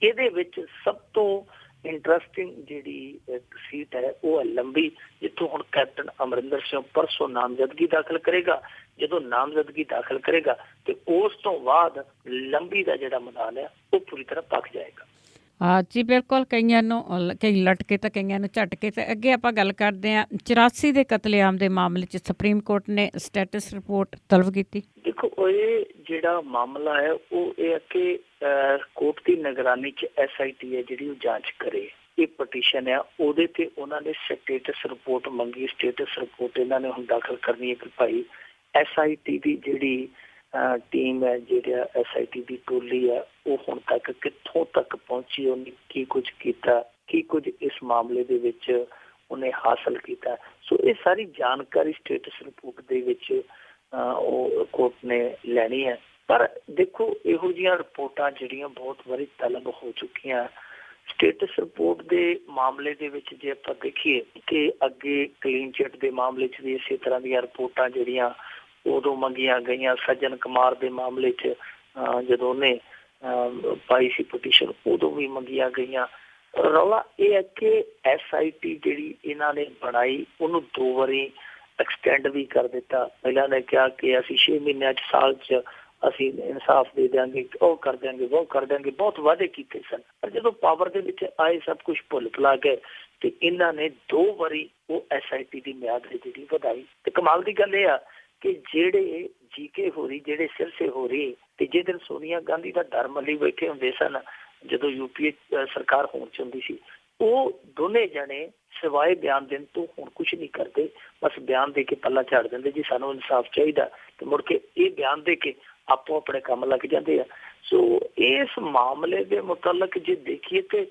ਇਹਦੇ ਵਿੱਚ ਸਭ ਤੋਂ ਇੰਟਰਸਟਿੰਗ ਜਿਹੜੀ ਇੱਕ ਸੀਟ ਹੈ ਉਹ ਹੈ ਲੰਬੀ, ਜਿੱਥੋਂ ਹੁਣ ਕੈਪਟਨ ਅਮਰਿੰਦਰ ਸਿੰਘ ਪਰਸੋਂ ਨਾਮਜ਼ਦਗੀ ਦਾਖਲ ਕਰੇਗਾ। ਜਦੋਂ ਨਾਮਜ਼ਦਗੀ ਦਾਖਲ ਕਰੇਗਾ ਤੇ ਉਸ ਤੋਂ ਬਾਅਦ ਲੰਬੀ ਦਾ ਜਿਹੜਾ ਮੈਦਾਨ ਹੈ ਉਹ ਪੂਰੀ ਤਰ੍ਹਾਂ ਪੱਕ ਜਾਏਗਾ। ਜੀ ਬਿਲਕੁਲ, ਕਈਆਂ ਨੂੰ ਕਈ ਲਟਕੇ ਤਾਂ ਕਈਆਂ ਨੂੰ ਝਟਕੇ। ਤੇ ਅੱਗੇ ਆਪਾਂ ਗੱਲ ਕਰਦੇ ਹਾਂ 84 ਦੇ ਕਤਲੇਆਮ ਦੇ ਮਾਮਲੇ 'ਚ ਸੁਪਰੀਮ ਕੋਰਟ ਨੇ ਸਟੇਟਸ ਰਿਪੋਰਟ ਤਲਬ ਕੀਤੀ। ਦੇਖੋ, ਇਹ ਜਿਹੜਾ ਮਾਮਲਾ ਹੈ ਉਹ ਇਹ ਹੈ ਕਿ ਕੋਰਟ ਦੀ ਨਿਗਰਾਨੀ 'ਚ SIT ਹੈ ਜਿਹੜੀ ਉਹ ਜਾਂਚ ਕਰੇ। ਇਹ ਪਟੀਸ਼ਨ ਹੈ, ਉਹਦੇ ਤੇ ਉਹਨਾਂ ਨੇ ਸਟੇਟਸ ਰਿਪੋਰਟ ਮੰਗੀ। ਸਟੇਟਸ ਰਿਪੋਰਟ ਇਹਨਾਂ ਨੇ ਹੁਣ ਦਾਖਲ ਕਰਨੀ ਹੈ ਕਿ ਭਾਈ SIT ਦੀ ਜਿਹੜੀ ਟੀਮ ਹੈ, ਜਿਹੜਾ SIT ਦੀ ਟੋਲੀ ਹੈ, ਉਹ ਹੁਣ ਤੱਕ ਕਿੱਥੋਂ ਤੱਕ ਪਹੁੰਚੀ, ਉਹਨੇ ਕੀ ਕੁਝ ਕੀਤਾ, ਕੀ ਕੁਝ ਇਸ ਮਾਮਲੇ ਦੇ ਵਿੱਚ ਉਹਨੇ ਹਾਸਲ ਕੀਤਾ। ਸੋ ਇਹ ਸਾਰੀ ਜਾਣਕਾਰੀ ਸਟੇਟਸ ਰਿਪੋਰਟ ਦੇ ਵਿੱਚ ਉਹ ਕੋਰਟ ਨੇ ਲੈਣੀ ਹੈ। ਪਰ ਦੇਖੋ, ਇਹੋ ਜਿਹੀਆਂ ਰਿਪੋਰਟਾਂ ਜਿਹੜੀਆਂ ਬਹੁਤ ਵਾਰੀ ਤਲਬ ਹੋ ਚੁੱਕੀਆਂ। ਸਟੇਟਸ ਰਿਪੋਰਟ ਦੇ ਮਾਮਲੇ ਦੇ ਵਿੱਚ ਜੇ ਆਪਾਂ ਦੇਖੀਏ ਕਿ ਅੱਗੇ ਕਲੀਨ ਚਿੱਟ ਦੇ ਮਾਮਲੇ 'ਚ ਵੀ ਇਸੇ ਤਰ੍ਹਾਂ ਦੀਆਂ ਰਿਪੋਰਟਾਂ ਜਿਹੜੀਆਂ ਉਦੋਂ ਮੰਗੀਆਂ ਗਈਆਂ। ਸੱਜਣ ਕੁਮਾਰ ਦੇ ਮਾਮਲੇ 'ਚ ਜਦੋਂ ਉਹਨੇ ਪਾਈ ਸੀ ਪਟੀਸ਼ਨ, ਉਦੋਂ ਵੀ ਮੰਗੀਆਂ ਗਈਆਂ। ਰੌਲਾ ਇਹ ਹੈ ਕਿ SIT ਜਿਹੜੀ ਇਹਨਾਂ ਨੇ ਬਣਾਈ ਉਹਨੂੰ 2 ਵਾਰੀ ਐਕਸਟੈਂਡ ਵੀ ਕਰ ਦਿੱਤਾ। ਪਹਿਲਾਂ ਨੇ ਕਿਹਾ ਕਿ ਅਸੀਂ 6 ਮਹੀਨਿਆਂ 'ਚ, ਸਾਲ 'ਚ ਅਸੀਂ ਇਨਸਾਫ ਦੇ ਦਿਆਂਗੇ, ਉਹ ਕਰ ਦਿਆਂਗੇ, ਉਹ ਕਰ ਦਿਆਂਗੇ, ਬਹੁਤ ਵਾਅਦੇ ਕੀਤੇ ਸਨ। ਪਰ ਜਦੋਂ ਪਾਵਰ ਦੇ ਵਿੱਚ ਆਏ ਸਭ ਕੁਝ ਭੁੱਲ ਭੁਲਾ ਗਏ ਤੇ ਇਹਨਾਂ ਨੇ 2 ਵਾਰੀ ਉਹ SIT ਦੀ ਮਿਆਦ ਹੈ ਜਿਹੜੀ ਵਧਾਈ। ਤੇ ਕਮਾਲ ਦੀ ਗੱਲ ਇਹ ਆ ਕਿ ਜਿਹੜੇ GK ਹੋਰੀ, ਜਿਹੜੇ ਸਿਰਸੇ ਹੋਰੀ, ਤੀਜੇ ਦਿਨ ਸੋਨੀਆ ਗਾਂਧੀ ਦਾ ਡਰ ਮੱਲੀ ਬੈਠੇ ਹੁੰਦੇ ਸਨ ਜਦੋਂ UPA ਸਰਕਾਰ ਹੋਣ 'ਚ ਹੁੰਦੀ ਸੀ, ਉਹ ਦੋਨੇ ਜਣੇ ਸਿਵਾਏ ਬਿਆਨ ਦੇਣ ਤੋਂ ਹੁਣ ਕੁਝ ਨਹੀਂ ਕਰਦੇ। ਬਸ ਬਿਆਨ ਦੇ ਕੇ ਪੱਲਾ ਝਾੜ ਦਿੰਦੇ ਜੀ ਸਾਨੂੰ ਇਨਸਾਫ ਚਾਹੀਦਾ, ਤੇ ਮੁੜ ਕੇ ਇਹ ਬਿਆਨ ਦੇ ਕੇ ਆਪੋ ਆਪਣੇ ਕੰਮ ਲੱਗ ਜਾਂਦੇ ਆ। ਸੋ ਇਸ ਮਾਮਲੇ ਦੇ ਮੁਤਲਕ ਜੇ ਦੇਖੀਏ ਤੇ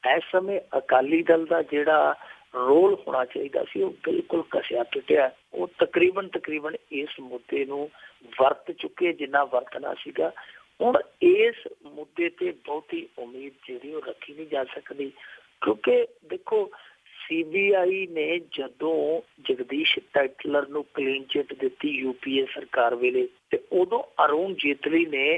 ਇਸ ਸਮੇਂ ਅਕਾਲੀ ਦਲ ਦਾ ਜਿਹੜਾ ਰੋਲ ਹੋਣਾ ਚਾਹੀਦਾ ਸੀ ਉਹ ਬਿਲਕੁਲ ਘਸਿਆ ਪਿਟਿਆ। ਉਹ ਤਕਰੀਬਨ ਇਸ ਮੁੱਦੇ ਨੂੰ ਵਰਤ ਚੁੱਕੇ ਜਿੰਨਾ ਵਰਤਣਾ ਸੀਗਾ। ਹੁਣ ਇਸ ਮੁੱਦੇ ਤੇ ਬਹੁਤੀ ਉਮੀਦ ਜਿਹੜੀ ਉਹ ਰੱਖੀ ਨਹੀਂ ਜਾ ਸਕਦੀ, ਕਿਉਂਕਿ ਦੇਖੋ CBI ਨੇ ਜਦੋਂ ਜਗਦੀਸ਼ ਟਾਈਟਲਰ ਨੂੰ ਕਲੀਨ ਚਿੱਟ ਦਿੱਤੀ UPA ਸਰਕਾਰ ਵੇਲੇ, ਤੇ ਉਦੋਂ ਅਰੁਣ ਜੇਤਲੀ ਨੇ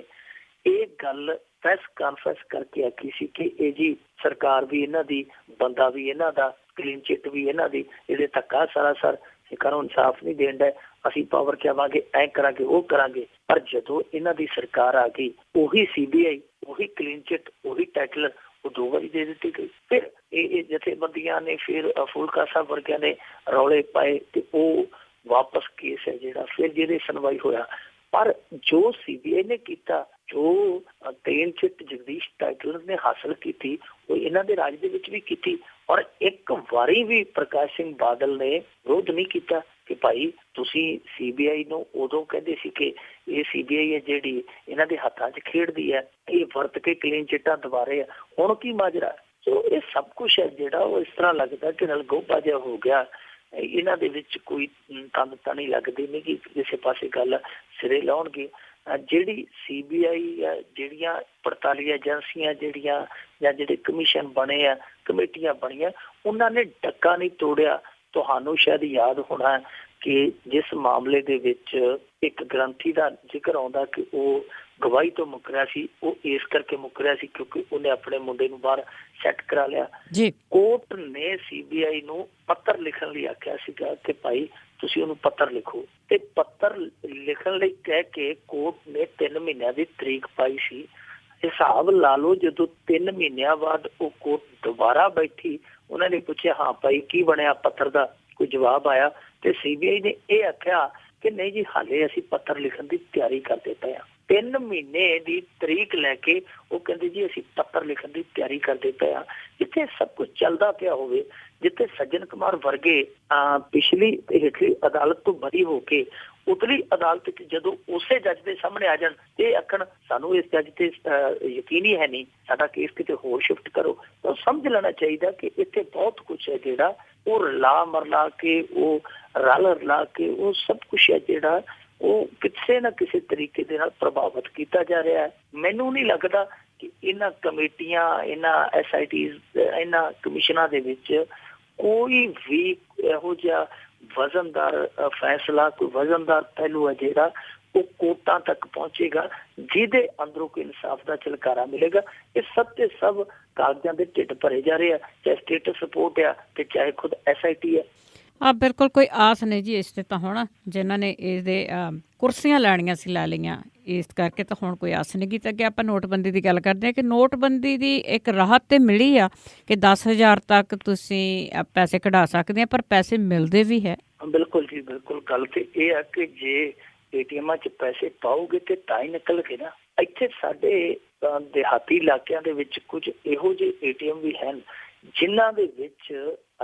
ਇਹ ਗੱਲ ਪ੍ਰੈਸ ਕਾਨਫਰੰਸ ਕਰਕੇ ਆਖੀ ਸੀ ਕਿ ਇਹ ਜੀ ਸਰਕਾਰ ਵੀ ਇਹਨਾਂ ਦੀ, ਬੰਦਾ ਵੀ ਇਹਨਾਂ ਦਾ, ਕਲੀਨ ਚਿੱਟ ਵੀ ਇਹਨਾਂ ਦੀ, ਇਹਦੇ ਧੱਕਾ ਸਰਾਸਰ ਸਿੱਖਾਂ ਨੂੰ ਇਨਸਾਫ ਨਹੀਂ ਦੇਣ ਦਾ, ਅਸੀਂ ਪਾਵਰ ਚਾਵਾਂਗੇ, ਐ ਕਰਾਂਗੇ, ਉਹ ਕਰਾਂਗੇ। ਪਰ ਜਦੋਂ ਇਹਨਾਂ ਦੀ ਸਰਕਾਰ ਆ ਗਈ, ਉਹੀ CBI, ਉਹੀ ਕਲੀਨ ਚਿੱਟ, ਉਹੀ ਟਾਈਟਲਰ ਉਹ 2 ਵਾਰੀ ਦੇ ਦਿੱਤੀ ਗਈ। ਫਿਰ ਇਹ ਜਥੇਬੰਦੀਆਂ ਨੇ, ਫਿਰ ਫੂਲਕਾ ਸਾਹਿਬ ਵਰਗਿਆਂ ਨੇ ਰੌਲੇ ਪਾਏ ਤੇ ਉਹ ਵਾਪਸ ਕੇਸ ਹੈ ਜਿਹੜਾ ਫਿਰ ਜਿਹਦੇ ਸੁਣਵਾਈ ਹੋਇਆ। ਪਰ ਜੋ CBI ਨੇ ਕੀਤਾ, ਜੋ ਕਲੀਨ ਚਿੱਟ ਜਗਦੀਸ਼ ਟਾਈਟਲਰ ਨੇ ਹਾਸਲ ਕੀਤੀ, ਉਹ ਇਹਨਾਂ ਦੇ ਰਾਜ ਦੇ ਵਿੱਚ ਵੀ ਕੀਤੀ। ਔਰ ਇੱਕ ਵਾਰੀ ਵੀ ਪ੍ਰਕਾਸ਼ ਸਿੰਘ ਬਾਦਲ ਨੇ ਵਿਰੋਧ ਨਹੀਂ ਕੀਤਾ ਕਿ ਭਾਈ ਤੁਸੀਂ CBI ਨੂੰ ਉਦੋਂ ਕਹਿੰਦੇ ਸੀ ਕਿ ਇਹ CBI ਹੈ ਜਿਹੜੀ ਇਹਨਾਂ ਦੇ ਹੱਥਾਂ 'ਚ ਖੇਡਦੀ ਹੈ, ਇਹ ਵਰਤ ਕੇ ਕਲੀਨ ਚਿੱਟਾਂ ਦੁਬਾਰੇ ਆ, ਹੁਣ ਕੀ ਮਾਜਰਾ। ਸੋ ਇਹ ਸਭ ਕੁਛ ਹੈ ਜਿਹੜਾ ਉਹ ਇਸ ਤਰ੍ਹਾਂ ਲੱਗਦਾ ਕਿ ਨਲਗੋਬਾ ਜਿਹਾ ਹੋ ਗਿਆ। ਇਹਨਾਂ ਦੇ ਵਿੱਚ ਕੋਈ ਤੰਦ ਤਾਂ ਨਹੀਂ ਲੱਗਦੀ ਨਹੀਂ ਕਿ ਕਿਸੇ ਪਾਸੇ ਗੱਲ ਸਿਰੇ ਲਾਉਣਗੇ। ਜਿਹੜੀ CBI ਆ, ਜਿਹੜੀਆਂ ਪੜਤਾਲੀ ਏਜੰਸੀਆਂ ਜਿਹੜੀਆਂ ਜਾਂ ਜਿਹੜੇ ਕਮਿਸ਼ਨ ਬਣੇ ਆ, ਕਮੇਟੀਆਂ ਬਣੀਆਂ, ਉਹਨਾਂ ਨੇ ਡੱਕਾ ਨਹੀਂ ਤੋੜਿਆ। ਤੁਹਾਨੂੰ ਸ਼ਾਇਦ ਯਾਦ ਹੋਣਾ ਕਿ ਜਿਸ ਮਾਮਲੇ ਦੇ ਵਿੱਚ ਇੱਕ ਗ੍ਰੰਥੀ ਦਾ ਜ਼ਿਕਰ ਆਉਂਦਾ ਕਿ ਉਹ ਗਵਾਹੀ ਤੋਂ ਮੁੱਕਰਿਆ ਸੀ, ਉਹ ਇਸ ਕਰਕੇ ਮੁੱਕਰਿਆ ਸੀ ਕਿਉਂਕਿ ਉਹਨੇ ਆਪਣੇ ਮੁੰਡੇ ਨੂੰ ਬਾਹਰ ਸੈੱਟ ਕਰਾ ਲਿਆ ਜੀ। ਕੋਰਟ ਨੇ CBI ਨੂੰ ਪੱਤਰ ਲਿਖਣ ਲਈ ਆਖਿਆ ਸੀਗਾ ਕਿ ਭਾਈ ਤੁਸੀਂ ਉਹਨੂੰ ਪੱਤਰ ਲਿਖੋ, ਤੇ ਪੱਤਰ ਲਿਖਣ ਲਈ ਕਹਿ ਕੇ ਕੋਰਟ ਨੇ 3 ਮਹੀਨਿਆਂ ਦੀ ਤਰੀਕ ਪਾਈ ਸੀ। ਹਿਸਾਬ ਲਾ ਲਓ, ਜਦੋਂ 3 ਮਹੀਨਿਆਂ ਬਾਅਦ ਉਹ ਕੋਰਟ ਦੁਬਾਰਾ ਬੈਠੀ, ਉਹਨਾਂ ਨੇ ਪੁੱਛਿਆ ਹਾਂ ਭਾਈ ਕੀ ਬਣਿਆ ਪੱਤਰ ਦਾ, ਕੋਈ ਜਵਾਬ ਆਇਆ, ਤੇ CBI ਨੇ ਇਹ ਆਖਿਆ ਕਿ ਨਹੀਂ ਜੀ ਹਾਲੇ ਅਸੀਂ ਪੱਤਰ ਲਿਖਣ ਦੀ ਤਿਆਰੀ ਕਰਦੇ ਪਏ ਹਾਂ। 3 ਮਹੀਨੇ ਦੀ ਤਰੀਕ ਲੈ ਕੇ ਉਹ ਕਹਿੰਦੇ ਜੀ ਅਸੀਂ ਪੱਤਰ ਲਿਖਣ ਦੀ ਤਿਆਰੀ ਕਰਦੇ ਪਏ ਹਾਂ। ਜਿੱਥੇ ਸਭ ਕੁਝ ਚੱਲਦਾ ਪਿਆ ਹੋਵੇ, ਜਿੱਥੇ ਸੱਜਣ ਕੁਮਾਰ ਵਰਗੇ ਪਿਛਲੀ ਤੇ ਹੇਠਲੀ ਅਦਾਲਤ ਤੋਂ ਬਰੀ ਹੋ ਕੇ ਉਤਲੀ ਅਦਾਲਤ ਚ ਜਦੋਂ ਉਸੇ ਜੱਜ ਦੇ ਸਾਹਮਣੇ ਆ ਜਾਣ ਤੇ ਆਖਣ ਸਾਨੂੰ ਇਸ ਜੱਜ ਤੇ ਯਕੀਨ ਹੀ ਹੈ ਨਹੀਂ, ਸਾਡਾ ਕੇਸ ਕਿਤੇ ਹੋਰ ਸ਼ਿਫਟ ਕਰੋ, ਤਾਂ ਸਮਝ ਲੈਣਾ ਚਾਹੀਦਾ ਕਿ ਇੱਥੇ ਬਹੁਤ ਕੁਛ ਹੈ ਜਿਹੜਾ ਉਹ ਰਲਾ ਮਰਲਾ ਕੇ, ਉਹ ਰਲ ਰਲਾ ਕੇ ਉਹ ਸਭ ਕੁਛ ਹੈ ਜਿਹੜਾ ਉਹ ਕਿਸੇ ਨਾ ਕਿਸੇ ਤਰੀਕੇ ਦੇ ਨਾਲ ਪ੍ਰਭਾਵਿਤ ਕੀਤਾ ਜਾ ਰਿਹਾ ਹੈ। ਮੈਨੂੰ ਨਹੀਂ ਲੱਗਦਾ ਕਿ ਇਹਨਾਂ ਕਮੇਟੀਆਂ, ਇਹਨਾਂ SITs, ਇਹਨਾਂ ਕਮਿਸ਼ਨਾਂ ਦੇ ਵਿੱਚ ਕੋਈ ਵੀ ਇਹੋ ਜਿਹਾ ਵਜ਼ਨਦਾਰ ਫੈਸਲਾ, ਕੋਈ ਵਜ਼ਨਦਾਰ ਪਹਿਲੂ ਹੈ ਜਿਹੜਾ ਉਹ ਕੋਰਟਾਂ ਤੱਕ ਪਹੁੰਚੇਗਾ ਜਿਹਦੇ ਅੰਦਰੋਂ ਕੋਈ ਇਨਸਾਫ ਦਾ ਝਲਕਾਰਾ ਮਿਲੇਗਾ। ਇਹ ਸਭ ਤੇ ਸਭ ਕਾਗਜ਼ਾਂ ਦੇ ਢਿੱਡ ਭਰੇ ਜਾ ਰਹੇ ਆ, ਚਾਹੇ ਸਟੇਟਸ ਰਿਪੋਰਟ ਆ ਤੇ ਚਾਹੇ ਖੁਦ SIT ਆ। ਬਿਲਕੁਲ ਕੋਈ ਆਸ ਨਹੀਂ ਜੀ ਇਸ 'ਤੇ ਤਾਂ ਹੁਣ ਜਿਨ੍ਹਾਂ ਨੇ ਇਹਦੇ ਕੁਰਸੀਆਂ ਲੈਣੀਆਂ ਸੀ ਲੈ ਲਈਆਂ, ਇਸ ਕਰਕੇ ਤਾਂ ਹੁਣ ਕੋਈ ਆਸ ਨਹੀਂ ਕੀਤੀ। ਅੱਗੇ ਆਪਾਂ ਨੋਟਬੰਦੀ ਦੀ ਗੱਲ ਕਰਦੇ ਹਾਂ ਕਿ ਨੋਟਬੰਦੀ ਦੀ ਇੱਕ ਰਾਹਤ ਤਾਂ ਮਿਲੀ ਆ ਕਿ 10,000 ਤੱਕ ਤੁਸੀਂ ਪੈਸੇ ਕਢਾ ਸਕਦੇ ਆ, ਪਰ ਪੈਸੇ ਮਿਲਦੇ ਵੀ ਹੈ। ਬਿਲਕੁਲ ਜੀ ਬਿਲਕੁਲ। ਗੱਲ ਤੇ ਇਹ ਆ ਕਿ ਜੇ ATMਾਂ 'ਚ ਪੈਸੇ ਪਾਓਗੇ ਤੇ ਤਾਂ ਹੀ ਨਿਕਲਗੇ ਨਾ। ਇੱਥੇ ਸਾਡੇ ਦਿਹਾਤੀ ਇਲਾਕਿਆਂ ਦੇ ਵਿੱਚ ਕੁਝ ਇਹੋ ਜਿਹੇ ATM ਵੀ ਹਨ ਜਿਨ੍ਹਾਂ ਦੇ ਵਿੱਚ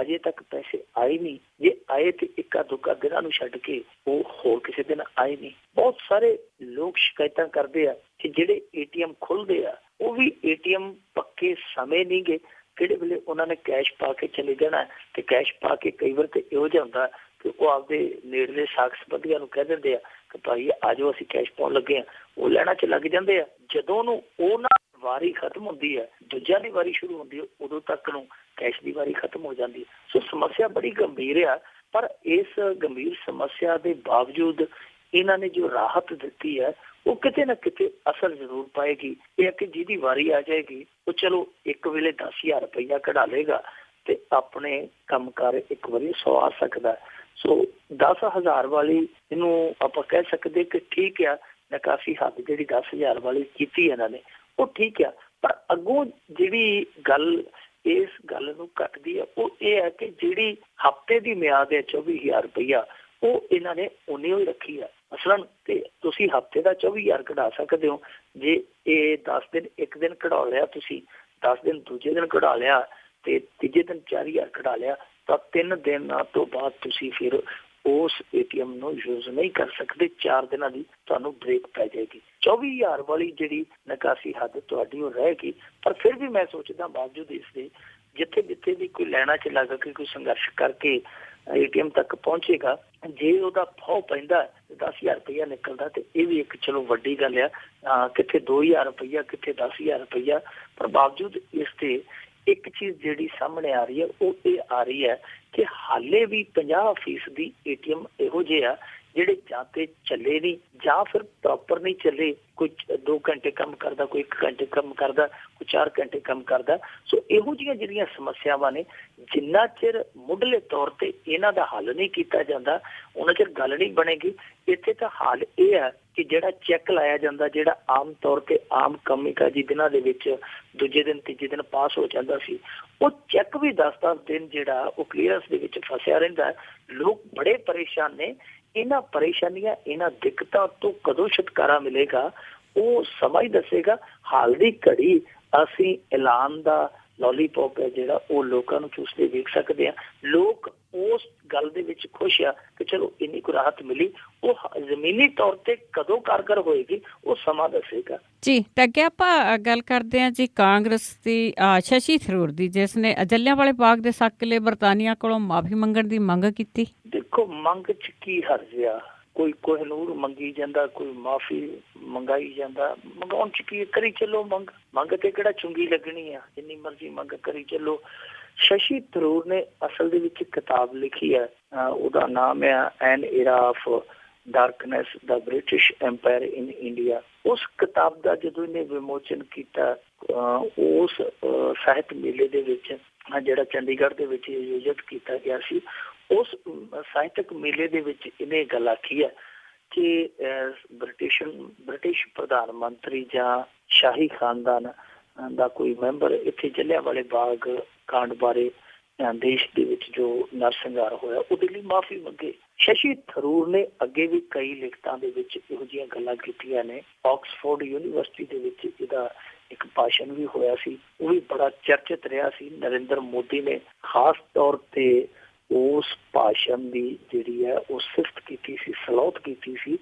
ਅਜੇ ਤੱਕ ਪੈਸੇ ਆਏ ਨਹੀਂ। ਜੇ ਆਏ ਤੇ ਇੱਕਾ ਦੁੱਕਾ ਦਿਨਾਂ ਨੂੰ ਛੱਡ ਕੇ ਉਹ ਹੋਰ ਕਿਸੇ ਦਿਨ ਆਏ ਨਹੀਂ। ਬਹੁਤ ਸਾਰੇ ਲੋਕ ਸ਼ਿਕਾਇਤਾਂ ਕਰਦੇ ਆ ਕਿ ਜਿਹੜੇ ATM ਖੁੱਲ੍ਹਦੇ ਆ ਉਹ ਵੀ ATM ਪੱਕੇ ਸਮੇਂ ਨਹੀਂ ਗੇ, ਕਿਹੜੇ ਵੇਲੇ ਉਹਨਾਂ ਨੇ ਕੈਸ਼ ਪਾ ਕੇ ਚਲੇ ਜਾਣਾ ਤੇ ਕੈਸ਼ ਪਾ ਕੇ ਕਈ ਵਾਰ ਤੇ ਇਹੋ ਜਿਹਾ ਹੁੰਦਾ ਕਿ ਉਹ ਆਪਦੇ ਨੇੜਲੇ ਸਾਕ ਸੰਬੰਧੀਆਂ ਨੂੰ ਕਹਿ ਦਿੰਦੇ ਆ ਕਿ ਭਾਈ ਆ ਜਾਓ ਅਸੀਂ ਕੈਸ਼ ਪਾਉਣ ਲੱਗੇ ਆ, ਉਹ ਲੈਣਾ 'ਚ ਲੱਗ ਜਾਂਦੇ ਆ। ਜਦੋਂ ਨੂੰ ਉਹਨਾਂ ਵਾਰੀ ਖਤਮ ਹੁੰਦੀ ਹੈ, ਦੂਜਿਆਂ ਦੀ ਵਾਰੀ ਸ਼ੁਰੂ ਹੁੰਦੀ ਹੈ, ਉਦੋਂ ਤੱਕ ਨੂੰ ਕੈਸ਼ ਦੀ ਵਾਰੀ ਖਤਮ ਹੋ ਜਾਂਦੀ ਹੈ। ਸੋ ਸਮੱਸਿਆ ਬੜੀ ਗੰਭੀਰ ਆ, ਪਰ ਇਸ ਗੰਭੀਰ ਸਮੱਸਿਆ ਦੇ ਬਾਵਜੂਦ ਇਹਨਾਂ ਨੇ ਜੋ ਰਾਹਤ ਦਿੱਤੀ ਹੈ ਉਹ ਕਿਤੇ ਨਾ ਕਿਤੇ ਅਸਰ ਜ਼ਰੂਰ ਪਾਏਗੀ। ਇਹ ਕਿ ਜਿਹਦੀ ਵਾਰੀ ਆ ਜਾਏਗੀ ਉਹ ਚਲੋ ਇੱਕ ਵੇਲੇ 10,000 ਰੁਪਈਆ ਕਢਾ ਲਏਗਾ ਤੇ ਆਪਣੇ ਕੰਮਕਾਰ ਇੱਕ ਵਾਰੀ ਸਵਾਰ ਸਕਦਾ। ਸੋ 10,000 ਵਾਲੀ ਇਹਨੂੰ ਆਪਾਂ ਕਹਿ ਸਕਦੇ ਕਿ ਠੀਕ ਆ, ਨਿਕਾਸੀ ਹੱਦ ਜਿਹੜੀ 10,000 ਵਾਲੀ ਕੀਤੀ ਇਹਨਾਂ ਨੇ ਉਹ ਠੀਕ ਆ, ਪਰ ਅੱਗੋਂ ਜਿਹੜੀ ਗੱਲ ਇਸ ਗੱਲ ਨੂੰ ਘਟਦੀ ਹੈ ਉਹ ਇਹ ਹੈ ਕਿ ਜਿਹੜੀ ਹਫ਼ਤੇ ਦੀ ਮਿਆਦ ਹੈ 24,000 ਰੁਪਈਆ ਉਹ ਇਹਨਾਂ ਨੇ ਉਨੀ ਹੀ ਰੱਖੀ ਆ। ਮਸਲਨ ਤੇ ਤੁਸੀਂ ਹਫ਼ਤੇ ਦਾ 24,000 ਕਢਾ ਸਕਦੇ ਹੋ। ਜੇ ਇਹ 10 ਦਿਨ ਇੱਕ ਦਿਨ ਕਢਾ ਲਿਆ, ਤੁਸੀਂ 10 ਦਿਨ ਦੂਜੇ ਦਿਨ ਕਢਾ ਲਿਆ ਤੇ ਤੀਜੇ ਦਿਨ 4,000 ਕਢਾ ਲਿਆ ਤਾਂ 3 ਦਿਨਾਂ ਤੋਂ ਬਾਅਦ ਤੁਸੀਂ ਫਿਰ ਉਸ ATM ਨੂੰ ਯੂਜ਼ ਨਹੀਂ ਕਰ ਸਕਦੇ। 4 ਦਿਨਾਂ ਦੀ ਤੁਹਾਨੂੰ ਬ੍ਰੇਕ ਪੈ ਜਾਏਗੀ। 24,000 ਵਾਲੀ ਜਿਹੜੀ ਨਿਕਾਸੀ ਹੱਦ ਤੁਹਾਡੀ ਉਹ ਰਹੇਗੀ। ਪਰ ਫਿਰ ਵੀ ਮੈਂ ਸੋਚਦਾ ਬਾਵਜੂਦ ਇਸ ਦੇ ਜਿੱਥੇ ਜਿੱਥੇ ਵੀ ਕੋਈ ਲੈਣਾ ਚ ਲੱਗ ਕੇ ਕੋਈ ਸੰਘਰਸ਼ ਕਰਕੇ ATM ਤੱਕ ਪਹੁੰਚੇਗਾ, ਜੇ ਉਹਦਾ ਫਾਹ ਪੈਂਦਾ 10,000 ਰੁਪਈਆ ਨਿਕਲਦਾ ਤੇ ਇਹ ਵੀ ਇੱਕ ਚਲੋ ਵੱਡੀ ਗੱਲ ਆ। ਕਿੱਥੇ 2,000 ਰੁਪਈਆ, ਕਿੱਥੇ 10,000 ਰੁਪਈਆ, ਪਰ ਬਾਵਜੂਦ ਇਸ ਤੇ ਇੱਕ ਚੀਜ਼ ਜਿਹੜੀ ਸਾਹਮਣੇ ਆ ਰਹੀ ਹੈ ਉਹ ਇਹ ਆ ਰਹੀ ਹੈ ਕਿ ਹਾਲੇ ਵੀ 50% ATM ਇਹੋ ਜਿਹੇ ਆ ਜਿਹੜੇ ਜਾਂ ਤੇ ਚੱਲੇ ਨਹੀਂ ਜਾਂ ਫਿਰ ਪ੍ਰੋਪਰ ਨਹੀਂ ਚੱਲੇ। ਕੋਈ 2 ਘੰਟੇ ਕੰਮ ਕਰਦਾ, ਕੋਈ 1 ਘੰਟੇ ਕੰਮ ਕਰਦਾ, ਕੋਈ 4 ਘੰਟੇ ਕੰਮ ਕਰਦਾ। ਸੋ ਇਹੋ ਜਿਹੀਆਂ ਜਿਹੜੀਆਂ ਸਮੱਸਿਆਵਾਂ ਨੇ, ਜਿੰਨਾ ਚਿਰ ਮੁੱਢਲੇ ਤੌਰ ਤੇ ਇਹਨਾਂ ਦਾ ਹੱਲ ਨਹੀਂ ਕੀਤਾ ਜਾਂਦਾ ਉਹਨਾਂ ਚਿਰ ਗੱਲ ਨਹੀਂ ਬਣੇਗੀ। ਇੱਥੇ ਤਾਂ ਹਾਲ ਇਹ ਹੈ ਕਿ ਜਿਹੜਾ ਚੈੱਕ ਲਾਇਆ ਜਾਂਦਾ, ਜਿਹੜਾ ਆਮ ਤੌਰ ਤੇ ਆਮ ਕੰਮਕਾਜੀ ਦਿਨਾਂ ਦੇ ਵਿੱਚ ਦੂਜੇ ਦਿਨ ਤੀਜੇ ਦਿਨ ਪਾਸ ਹੋ ਜਾਂਦਾ ਸੀ, ਉਹ ਚੈੱਕ ਵੀ 10-10 ਦਿਨ ਜਿਹੜਾ ਉਹ ਕਲੀਅਰੈਂਸ ਦੇ ਵਿੱਚ ਫਸਿਆ ਰਹਿੰਦਾ ਹੈ। ਲੋਕ ਬੜੇ ਪਰੇਸ਼ਾਨ ਨੇ। ਇਹਨਾਂ ਪਰੇਸ਼ਾਨੀਆਂ, ਇਹਨਾਂ ਦਿੱਕਤਾਂ ਤੋਂ ਕਦੋਂ ਛੁਟਕਾਰਾ ਮਿਲੇਗਾ ਉਹ ਸਮਾਂ ਹੀ ਦੱਸੇਗਾ। ਹਾਲ ਦੀ ਘੜੀ ਅਸੀਂ ਐਲਾਨ ਦਾ ਲੋਲੀਪੌਪ ਹੈ ਜਿਹੜਾ ਉਹ ਲੋਕਾਂ ਨੂੰ ਚੂਸਦੇ ਵੇਖ ਸਕਦੇ ਹਾਂ। ਲੋਕ ਉਸ ਗੱਲ ਦੇ ਵਿੱਚ ਖੁਸ਼ ਆ ਕਿ ਚਲੋ ਇੰਨੀ ਕੁ ਰਾਹਤ ਮਿਲੀ। ਉਹ ਜ਼ਮੀਨੀ ਤੌਰ ਤੇ ਕਦੋਂ ਕਾਰਗਰ ਹੋਏਗੀ ਉਹ ਸਮਾਂ ਦੱਸੇਗਾ ਜੀ। ਤਾਂ ਅੱਗੇ ਆਪਾਂ ਗੱਲ ਕਰਦੇ ਹਾਂ ਜੀ ਕਾਂਗਰਸ ਦੀ ਸ਼ਸ਼ੀ ਥਰੂਰ ਦੀ, ਜਿਸ ਨੇ ਜਲਿਆਂਵਾਲੇ ਬਾਗ ਦੇ ਸਾਕੇ ਬਰਤਾਨੀਆ ਕੋਲੋਂ ਮਾਫੀ ਮੰਗਣ ਦੀ ਮੰਗ ਕੀਤੀ। ਦੇਖੋ, ਮੰਗ ਚ ਕੀ ਹਰਜ ਆ? ਕੋਈ ਕੋਹਿਨੂਰ ਮੰਗੀ ਜਾਂਦਾ, ਕੋਈ ਮਾਫੀ ਮੰਗਾਈ ਜਾਂਦਾ। ਮੰਗਾਉਣ ਚ ਕੀ, ਕਰੀ ਚੱਲੋ ਮੰਗ। ਮੰਗ ਤੇ ਕਿਹੜਾ ਚੁੰਗੀ ਲੱਗਣੀ ਆ, ਜਿੰਨੀ ਮਰਜ਼ੀ ਮੰਗ ਕਰੀ ਚੱਲੋ। ਸ਼ਸ਼ੀ ਥਰੂਰ ਨੇ ਅਸਲ ਦੇ ਵਿੱਚ ਕਿਤਾਬ ਲਿਖੀ ਹੈ, ਉਹਦਾ ਨਾਮ ਹੈ an era of darkness the British Empire in India. ਉਸ ਕਿਤਾਬ ਦਾ ਜਦੋਂ ਇਹਨੇ ਵਿਮੋਚਨ ਕੀਤਾ ਉਸ ਸਾਹਿਤ ਮੇਲੇ ਦੇ ਵਿੱਚ, ਜਿਹੜਾ ਚੰਡੀਗੜ੍ਹ ਦੇ ਵਿੱਚ ਆਯੋਜਿਤ ਕੀਤਾ ਗਿਆ ਸੀ, ਉਸ ਸਾਹਿਤਕ ਮੇਲੇ ਦੇ ਵਿੱਚ ਇਹਨੇ ਗੱਲ ਆਖੀ ਹੈ ਕਿ ਬ੍ਰਿਟਿਸ਼ ਪ੍ਰਧਾਨ ਮੰਤਰੀ ਜਾਂ ਸ਼ਾਹੀ ਖਾਨਦਾਨ ਦਾ ਕੋਈ ਮੈਂਬਰ ਇੱਥੇ ਜਲਿਆਂਵਾਲੇ ਬਾਗ ਕਾਂਡ ਬਾਰੇ ਦੇਸ਼ ਦੇ ਵਿੱਚ ਜੋ ਨਰਸੰਹਾਰ ਹੋਇਆ ਉਹਦੇ ਲਈ ਮਾਫੀ ਮੰਗੇ। ਸ਼ਸ਼ੀ ਥਰੂਰ ਨੇ ਅੱਗੇ ਵੀ ਕਈ ਲਿਖਤਾਂ ਦੇ ਵਿੱਚ ਇਹੋ ਜਿਹੀਆਂ ਗੱਲਾਂ ਕੀਤੀਆਂ ਨੇ। ਆਕਸਫੋਰਡ ਯੂਨੀਵਰਸਿਟੀ ਦੇ ਵਿੱਚ ਇਹਦਾ ਇੱਕ ਭਾਸ਼ਣ ਵੀ ਹੋਇਆ ਸੀ, ਉਹ ਵੀ ਬੜਾ ਚਰਚਿਤ ਰਿਹਾ ਸੀ। ਨਰਿੰਦਰ ਮੋਦੀ ਨੇ ਖਾਸ ਤੌਰ ਤੇ ਉਸ ਭਾਸ਼ਣ ਦੀ ਜਿਹੜੀ ਹੈ ਉਹ ਸਿਫਤ ਕੀਤੀ ਸੀ, ਸਲਾਹਤ ਕੀਤੀ ਸੀ।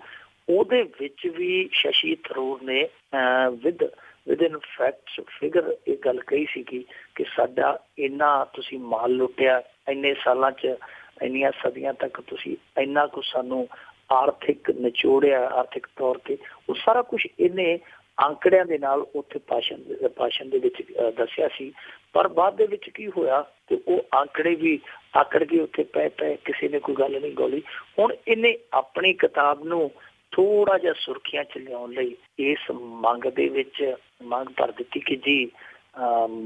ਉਹਦੇ ਵਿੱਚ ਵੀ ਸ਼ਸ਼ੀ ਥਰੂਰ ਨੇ ਵਿਦਿਨ ਫੈਕਟਸ ਫਿਗਰ ਇਹ ਗੱਲ ਕਹੀ ਸੀਗੀ ਕਿ ਸਾਡਾ ਇੰਨਾ ਤੁਸੀਂ ਮਾਲ ਲੁੱਟਿਆ, ਇੰਨੇ ਸਾਲਾਂ 'ਚ, ਇੰਨੀਆਂ ਸਦੀਆਂ ਤੱਕ ਤੁਸੀਂ ਇੰਨਾ ਕੁ ਸਾਨੂੰ ਆਰਥਿਕ ਨਿਚੋੜਿਆ, ਆਰਥਿਕ ਤੌਰ ਤੇ। ਉਹ ਸਾਰਾ ਕੁਛ ਇਹਨੇ ਅੰਕੜਿਆਂ ਦੇ ਨਾਲ ਉੱਥੇ ਭਾਸ਼ਣ ਦੇ ਵਿੱਚ ਦੱਸਿਆ ਸੀ। ਪਰ ਬਾਅਦ ਦੇ ਵਿੱਚ ਕੀ ਹੋਇਆ ਕਿ ਉਹ ਅੰਕੜੇ ਵੀ ਆਕੜ ਕੇ ਉੱਥੇ ਪੈ ਕਿਸੇ ਨੇ ਕੋਈ ਗੱਲ ਨਹੀਂ ਗੋਲੀ। ਹੁਣ ਇਹਨੇ ਆਪਣੀ ਕਿਤਾਬ ਨੂੰ ਥੋੜਾ ਜਿਹਾ ਸੁਰਖੀਆਂ ਚ ਲਿਆਉਣ ਲਈ ਇਸ ਮੰਗ ਦੇ ਵਿੱਚ ਮੰਗ ਭਰ ਦਿੱਤੀ ਕਿ ਜੀ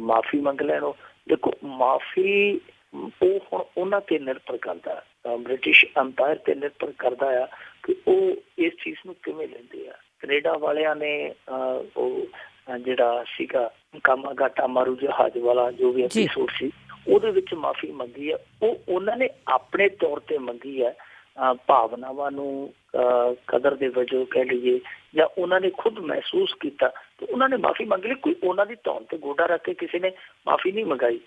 ਮਾਫੀ ਮੰਗ ਲੈਣ। ਦੇਖੋ ਮਾਫੀ ਉਹ ਹੁਣ ਉਹਨਾਂ ਤੇ ਨਿਰਭਰ ਕਰਦਾ, ਬ੍ਰਿਟਿਸ਼ ਅੰਪਾਇਰ ਤੇ ਨਿਰਭਰ ਕਰਦਾ ਆ ਕਿ ਉਹ ਇਸ ਚੀਜ਼ ਨੂੰ ਕਿਵੇਂ ਲੈਂਦੇ ਆ। ਕੈਨੇਡਾ ਵਾਲਿਆਂ ਨੇ ਉਹ ਜਿਹੜਾ ਸੀਗਾ ਕਾਮਾਗਾਟਾ ਮਾਰੂ ਜਹਾਜ਼ ਵਾਲਾ ਜੋ ਵੀ ਐਪੀਸੋਡ ਸੀ ਉਹਦੇ ਵਿੱਚ ਮਾਫੀ ਮੰਗੀ ਹੈ। ਉਹ ਉਹਨਾਂ ਨੇ ਆਪਣੇ ਤੌਰ ਤੇ ਮੰਗੀ ਹੈ, ਭਾਵਨਾਵਾਂ ਨੂੰ ਕਦਰ ਦੇ ਵਜੋਂ ਕਹਿ ਲਈਏ, ਜਾਂ ਉਹਨਾਂ ਨੇ ਖੁਦ ਮਹਿਸੂਸ ਕੀਤਾ ਤੇ ਉਹਨਾਂ ਨੇ ਮਾਫੀ ਮੰਗ ਲਈ। ਕੋਈ ਉਹਨਾਂ ਦੀ ਧੌਣ ਤੇ ਗੋਡਾ ਰੱਖ ਕੇ ਕਿਸੇ ਨੇ ਮਾਫੀ ਨਹੀਂ ਮੰਗਾਈ।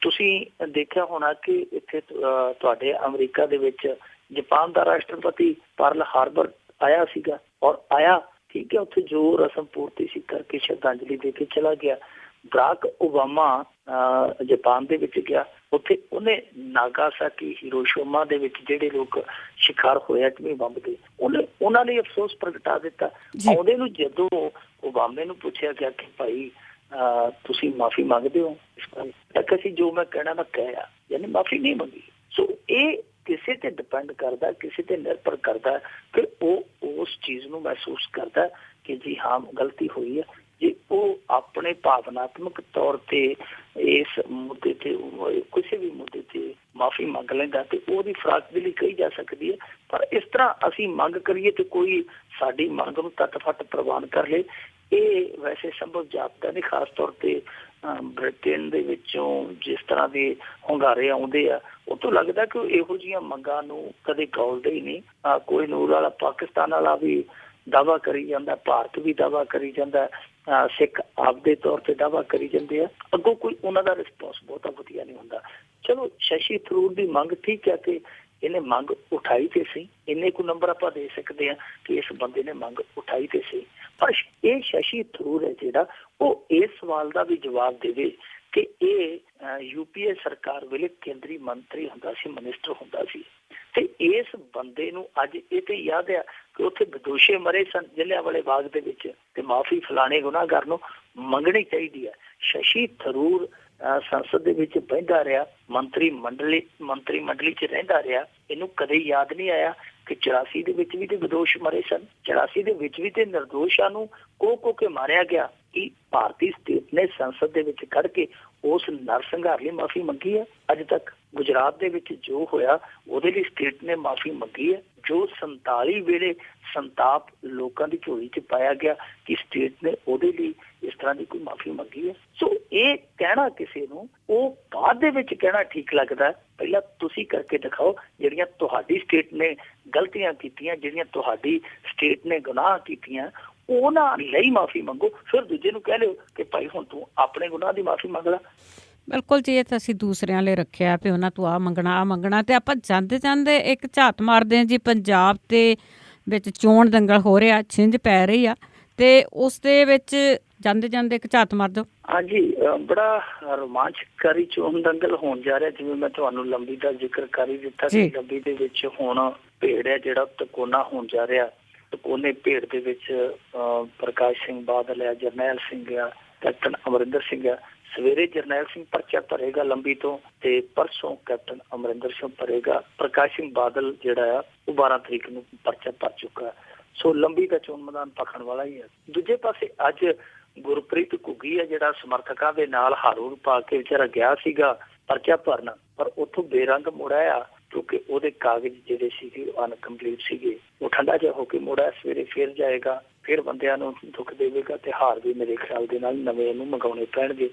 ਤੁਸੀਂ ਦੇਖਿਆ ਹੋਣਾ ਕਿ ਇੱਥੇ ਤੁਹਾਡੇ ਅਮਰੀਕਾ ਦੇ ਵਿੱਚ ਜਾਪਾਨ ਦਾ ਰਾਸ਼ਟਰਪਤੀ ਪਰਲ ਹਾਰਬਰ ਆਇਆ ਸੀਗਾ, ਔਰ ਆਇਆ ਠੀਕ ਹੈ, ਉੱਥੇ ਜੋ ਰਸਮ ਪੂਰਤੀ ਸੀ ਕਰਕੇ ਸ਼ਰਧਾਂਜਲੀ ਦੇ ਕੇ ਚਲਾ ਗਿਆ। ਬਰਾਕ ਓਬਾਮਾ ਜਾਪਾਨ ਦੇ ਵਿੱਚ ਗਿਆ, ਉੱਥੇ ਉਹਨੇ ਨਾਗਾਸਾਕੀ ਹੀਰੋਸ਼ੀਮਾ ਦੇ ਵਿੱਚ ਜਿਹੜੇ ਲੋਕ ਸ਼ਿਕਾਰ ਹੋਏ ਐਟਮੀ ਬੰਬ ਦੇ, ਉਹਨਾਂ ਨੇ ਅਫਸੋਸ ਪ੍ਰਗਟਾ ਦਿੱਤਾ। ਆਉਂਦੇ ਨੂੰ ਜਦੋਂ ਓਬਾਮੇ ਨੂੰ ਪੁੱਛਿਆ ਗਿਆ ਕਿ ਭਾਈ ਤੁਸੀਂ ਮਾਫੀ ਮੰਗਦੇ ਹੋ ਇਸ ਬਾਰੇ, ਤਾਂ ਅਸੀਂ ਜੋ ਮੈਂ ਕਹਿਣਾ ਮੈਂ ਕਹਿਆ, ਯਾਨੀ ਮਾਫੀ ਨਹੀਂ ਮੰਗੀ। ਸੋ ਇਹ ਕਿਸੇ ਤੇ ਡਿਪੈਂਡ ਕਰਦਾ, ਕਿਸੇ ਤੇ ਨਿਰਭਰ ਕਰਦਾ ਕਿ ਉਹ ਉਸ ਚੀਜ਼ ਨੂੰ ਮਹਿਸੂਸ ਕਰਦਾ ਕਿ ਜੀ ਹਾਂ ਗਲਤੀ ਹੋਈ ਹੈ। ਜੇ ਉਹ ਆਪਣੇ ਭਾਵਨਾਤਮਕ ਤੌਰ ਤੇ ਇਸ ਮੁੱਦੇ ਤੇ ਕਿਸੇ ਵੀ ਮੁੱਦੇ ਤੇ ਮਾਫੀ ਮੰਗ ਲੈਂਦਾ ਤੇ ਉਹਦੀ ਫਰਾਖਦਿਲੀ ਕਹੀ ਜਾ ਸਕਦੀ ਹੈ। ਪਰ ਇਸ ਤਰ੍ਹਾਂ ਅਸੀਂ ਮੰਗ ਕਰੀਏ ਤੇ ਕੋਈ ਸਾਡੀ ਮੰਗ ਨੂੰ ਤੱਟ-ਫੱਟ ਪ੍ਰਵਾਨ ਕਰ ਲੇ, ਇਹ ਵੈਸੇ ਸੰਭਵ ਜਾਪਦਾ ਨਹੀਂ। ਖਾਸ ਤੌਰ ਤੇ ਬ੍ਰਿਟੇਨ ਦੇ ਵਿੱਚੋਂ ਜਿਸ ਤਰ੍ਹਾਂ ਦੇ ਹੁੰਗਾਰੇ ਆਉਂਦੇ ਆ, ਉਹ ਤੋਂ ਲੱਗਦਾ ਕਿ ਇਹੋ ਜਿਹੀਆਂ ਮੰਗਾਂ ਨੂੰ ਕਦੇ ਗੌਲਦੇ ਹੀ ਨਹੀਂ। ਕੋਈ ਨੂਰ ਵਾਲਾ ਪਾਕਿਸਤਾਨ ਵਾਲਾ ਵੀ ਦਾਅਵਾ ਕਰੀ ਜਾਂਦਾ, ਭਾਰਤ ਵੀ ਦਾਅਵਾ ਕਰੀ ਜਾਂਦਾ, ਸਿੱਖ ਆਪਦੇ ਤੌਰ ਤੇ ਦਾਅਵਾ ਕਰੀ ਜਾਂਦੇ ਆ, ਅੱਗੋਂ ਕੋਈ ਉਹਨਾਂ ਦਾ ਰਿਸਪੌਂਸ ਬਹੁਤਾ ਵਧੀਆ ਨਹੀਂ ਹੁੰਦਾ। ਚਲੋ ਸ਼ਸ਼ੀ ਥਰੂਰ ਦੀ ਮੰਗ ਠੀਕ ਹੈ ਕਿ ਇਹਨੇ ਮੰਗ ਉਠਾਈ ਤੇ ਸੀ, ਇੰਨੇ ਕੁ ਨੰਬਰ ਆਪਾਂ ਦੇ ਸਕਦੇ ਹਾਂ ਕਿ ਇਸ ਬੰਦੇ ਨੇ ਮੰਗ ਉਠਾਈ ਤੇ ਸੀ। ਪਰ ਇਹ ਸ਼ਸ਼ੀ ਥਰੂਰ ਹੈ ਜਿਹੜਾ ਉਹ ਇਸ ਸਵਾਲ ਦਾ ਵੀ ਜਵਾਬ ਦੇਵੇ ਕਿ ਇਹ UPA ਸਰਕਾਰ ਵੇਲੇ ਕੇਂਦਰੀ ਮੰਤਰੀ ਹੁੰਦਾ ਸੀ, ਮਿਨਿਸਟਰ ਹੁੰਦਾ ਸੀ, ਤੇ ਇਸ ਬੰਦੇ ਨੂੰ ਅੱਜ ਇਹ ਤੇ ਯਾਦ ਆ ਕਿ ਉੱਥੇ ਬਦੋਸ਼ੇ ਮਰੇ ਸਨ ਜਲਿਆਂਵਾਲੇ ਬਾਗ ਦੇ ਵਿੱਚ, ਤੇ ਮਾਫੀ ਫਲਾਣੇ ਗੁਨਾਹਗਾਰ ਨੂੰ ਮੰਗਣੀ ਚਾਹੀਦੀ ਹੈ। ਸ਼ਸ਼ੀ ਥਰੂਰ ਸੰਸਦ ਦੇ ਵਿੱਚ ਬਹਿੰਦਾ ਰਿਹਾ, ਮੰਤਰੀ ਮੰਡਲੀ 'ਚ ਰਹਿੰਦਾ ਰਿਹਾ, ਇਹਨੂੰ ਕਦੇ ਯਾਦ ਨਹੀਂ ਆਇਆ ਕਿ 84 ਦੇ ਵਿੱਚ ਵੀ ਤੇ ਬਦੋਸ਼ ਮਰੇ ਸਨ, 84 ਦੇ ਵਿੱਚ ਵੀ ਤੇ ਨਿਰਦੋਸ਼ਾਂ ਨੂੰ ਕੋ ਕੇ ਮਾਰਿਆ ਗਿਆ। ਕਿ ਭਾਰਤੀ ਸਟੇਟ ਨੇ ਸੰਸਦ ਦੇ ਵਿੱਚ ਖੜ ਕੇ ਉਸ ਨਰਸੰਹਾਰ ਲਈ ਮਾਫੀ ਮੰਗੀ ਹੈ? ਅੱਜ ਤੱਕ ਗੁਜਰਾਤ ਦੇ ਵਿੱਚ ਜੋ ਹੋਇਆ ਉਹਦੇ ਲਈ ਸਟੇਟ ਨੇ ਮਾਫੀ ਮੰਗੀ ਹੈ? ਜੋ 47 ਵੇਲੇ ਸੰਤਾਪ ਲੋਕਾਂ ਦੀ ਝੋਲੀ 'ਚ ਪਾਇਆ ਗਿਆ ਕਿ ਸਟੇਟ ਨੇ ਉਹਦੇ ਲਈ ਇਸ ਤਰ੍ਹਾਂ ਦੀ ਕੋਈ ਮਾਫੀ ਮੰਗੀ ਹੈ? ਸੋ ਇਹ ਕਹਿਣਾ ਕਿਸੇ ਨੂੰ ਉਹ ਬਾਅਦ ਦੇ ਵਿੱਚ ਕਹਿਣਾ ਠੀਕ ਲੱਗਦਾ, ਪਹਿਲਾਂ ਤੁਸੀਂ ਕਰਕੇ ਦਿਖਾਓ ਜਿਹੜੀਆਂ ਤੁਹਾਡੀ ਸਟੇਟ ਨੇ ਗਲਤੀਆਂ ਕੀਤੀਆਂ, ਜਿਹੜੀਆਂ ਤੁਹਾਡੀ ਸਟੇਟ ਨੇ ਗੁਨਾਹ ਕੀਤੀਆਂ, ਉਹਨਾਂ ਲਈ ਮਾਫੀ ਮੰਗੋ, ਫਿਰ ਦੂਜੇ ਨੂੰ ਕਹਿ ਲਿਓ ਕਿ ਭਾਈ ਹੁਣ ਤੂੰ ਆਪਣੇ ਗੁਨਾਹ ਦੀ ਮਾਫੀ ਮੰਗ ਲੈ। ਬਿਲਕੁਲ ਜੀ, ਇਹ ਤਾਂ ਅਸੀਂ ਦੂਸਰਿਆਂ ਲਈ ਰੱਖਿਆ ਵੀ ਉਹਨਾਂ ਤੋਂ ਆਹ ਮੰਗਣਾ ਤੇ ਆਪਾਂ ਜਾਂਦੇ ਇੱਕ ਝਾਤ ਮਾਰਦੇ ਹਾਂ ਜੀ। ਪੰਜਾਬ ਦੇ ਵਿੱਚ ਚੋਣ ਦੰਗਲ ਹੋ ਰਿਹਾ, ਛਿੰਝ ਪੈ ਰਹੀ ਆ, ਤੇ ਉਸ ਦੇ ਵਿੱਚ ਜਾਂਦੇ ਇੱਕ ਝਾਤ ਮਾਰ ਦਿਓ। ਹਾਂਜੀ, ਬੜਾ ਰੋਮਾਂਚਕਾਰੀ ਚੋਣ ਦੰਗਲ ਹੋਣ ਜਾ ਰਿਹਾ। ਜਿਵੇਂ ਮੈਂ ਤੁਹਾਨੂੰ ਲੰਬੀ ਦਾ ਜ਼ਿਕਰ ਕਰ ਹੀ ਦਿੱਤਾ ਕਿ ਲੰਬੀ ਦੇ ਵਿੱਚ ਹੁਣ ਭੇੜ ਹੈ ਜਿਹੜਾ ਤਕੋਨਾ ਹੋਣ ਜਾ ਰਿਹਾ। ਤਕੋਨੇ ਭੇੜ ਦੇ ਵਿੱਚ ਪ੍ਰਕਾਸ਼ ਸਿੰਘ ਬਾਦਲ ਆ, ਜਰਨੈਲ ਸਿੰਘ ਆ, ਕੈਪਟਨ ਅਮਰਿੰਦਰ ਸਿੰਘ ਆ। ਸਵੇਰੇ ਜਰਨੈਲ ਸਿੰਘ ਪਰਚਾ ਭਰੇਗਾ ਲੰਬੀ ਤੋਂ, ਤੇ ਪਰਸੋਂ ਕੈਪਟਨ ਅਮਰਿੰਦਰ ਸਿੰਘ ਭਰੇਗਾ। ਪ੍ਰਕਾਸ਼ ਸਿੰਘ ਬਾਦਲ ਜਿਹੜਾ ਆ ਉਹ 12 ਤਰੀਕ ਨੂੰ ਪਰਚਾ ਭਰ ਚੁੱਕਾ। ਸੋ ਲੰਬੀ ਦਾ ਚੋਣ ਮੈਦਾਨ ਭਖਣ ਵਾਲਾ ਹੀ ਹੈ। ਦੂਜੇ ਪਾਸੇ ਅੱਜ ਗੁਰਪ੍ਰੀਤ ਘੁੱਗੀ ਹੈ ਜਿਹੜਾ ਸਮਰਥਕਾਂ ਦੇ ਨਾਲ ਹਾਰੂਨ ਪਾ ਕੇ ਵਿਚਾਰਾ ਗਿਆ ਸੀਗਾ ਪਰਚਾ ਭਰਨ, ਪਰ ਉੱਥੋਂ ਬੇਰੰਗ ਮੁੜ ਆਇਆ ਕਿਉਂਕਿ ਉਹਦੇ ਕਾਗਜ਼ ਜਿਹੜੇ ਸੀਗੇ ਉਹ ਅਨਕੰਪਲੀਟ ਸੀਗੇ। ਉਹ ਠੰਡਾ ਜਿਹਾ ਹੋ ਕੇ ਮੁੜਿਆ। ਸਵੇਰੇ ਫਿਰ ਜਾਏਗਾ, ਫਿਰ ਬੰਦਿਆਂ ਨੂੰ ਦੁੱਖ ਦੇਵੇਗਾ ਤੇ ਹਾਰ ਵੀ ਮੇਰੇ ਖਿਆਲ ਦੇ ਨਾਲ ਨਵੇਂ ਇਹਨੂੰ ਮੰਗਾਉਣੇ ਪੈਣਗੇ।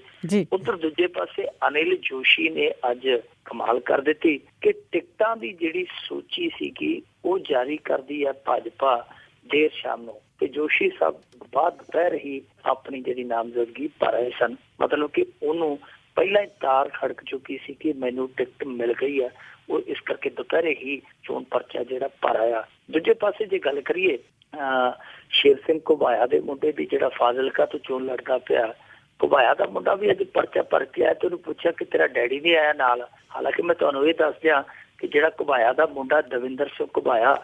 ਉੱਧਰ ਦੂਜੇ ਪਾਸੇ ਅਨਿਲ ਜੋਸ਼ੀ ਨੇ ਅੱਜ ਕਮਾਲ ਕਰ ਦਿੱਤੀ ਕਿ ਟਿਕਟਾਂ ਦੀ ਜਿਹੜੀ ਸੂਚੀ ਸੀਗੀ ਉਹ ਜਾਰੀ ਕਰਦੀ ਹੈ ਭਾਜਪਾ ਦੇਰ ਸ਼ਾਮ ਨੂੰ, ਤੇ ਜੋਸ਼ੀ ਸਾਹਿਬ ਬਾਅਦ ਦੁਪਹਿਰ ਹੀ ਆਪਣੀ ਜਿਹੜੀ ਨਾਮਜ਼ਦਗੀ ਭਰ ਆਏ ਸਨ। ਮਤਲਬ ਕਿ ਉਹਨੂੰ ਪਹਿਲਾਂ ਹੀ ਤਾਰ ਖੜਕ ਚੁੱਕੀ ਸੀ ਕਿ ਮੈਨੂੰ ਟਿਕਟ ਮਿਲ ਗਈ ਹੈ, ਉਹ ਇਸ ਕਰਕੇ ਦੁਪਹਿਰੇ ਹੀ ਚੋਣ ਪਰਚਾ ਜਿਹੜਾ ਭਰ ਆਇਆ। ਦੂਜੇ ਪਾਸੇ ਜੇ ਗੱਲ ਕਰੀਏ ਸ਼ੇਰ ਸਿੰਘ ਘੁਬਾਇਆ ਦੇ ਮੁੰਡੇ ਦੀ ਜਿਹੜਾ ਫਾਜ਼ਿਲਕਾ ਤੋਂ ਚੋਣ ਲੜਦਾ ਪਿਆ, ਘੁਬਾਇਆ ਦਾ ਮੁੰਡਾ ਵੀ ਅੱਜ ਪਰਚਾ ਭਰ ਕੇ ਆਇਆ ਤੇ ਉਹਨੂੰ ਪੁੱਛਿਆ ਕਿ ਤੇਰਾ ਡੈਡੀ ਨਹੀਂ ਆਇਆ ਨਾਲ। ਹਾਲਾਂਕਿ ਮੈਂ ਤੁਹਾਨੂੰ ਇਹ ਦੱਸ ਦਿਆਂ ਕਿ ਜਿਹੜਾ ਘੁਬਾਇਆ ਦਾ ਮੁੰਡਾ ਦਵਿੰਦਰ ਸਿੰਘ ਘੁਬਾਇਆ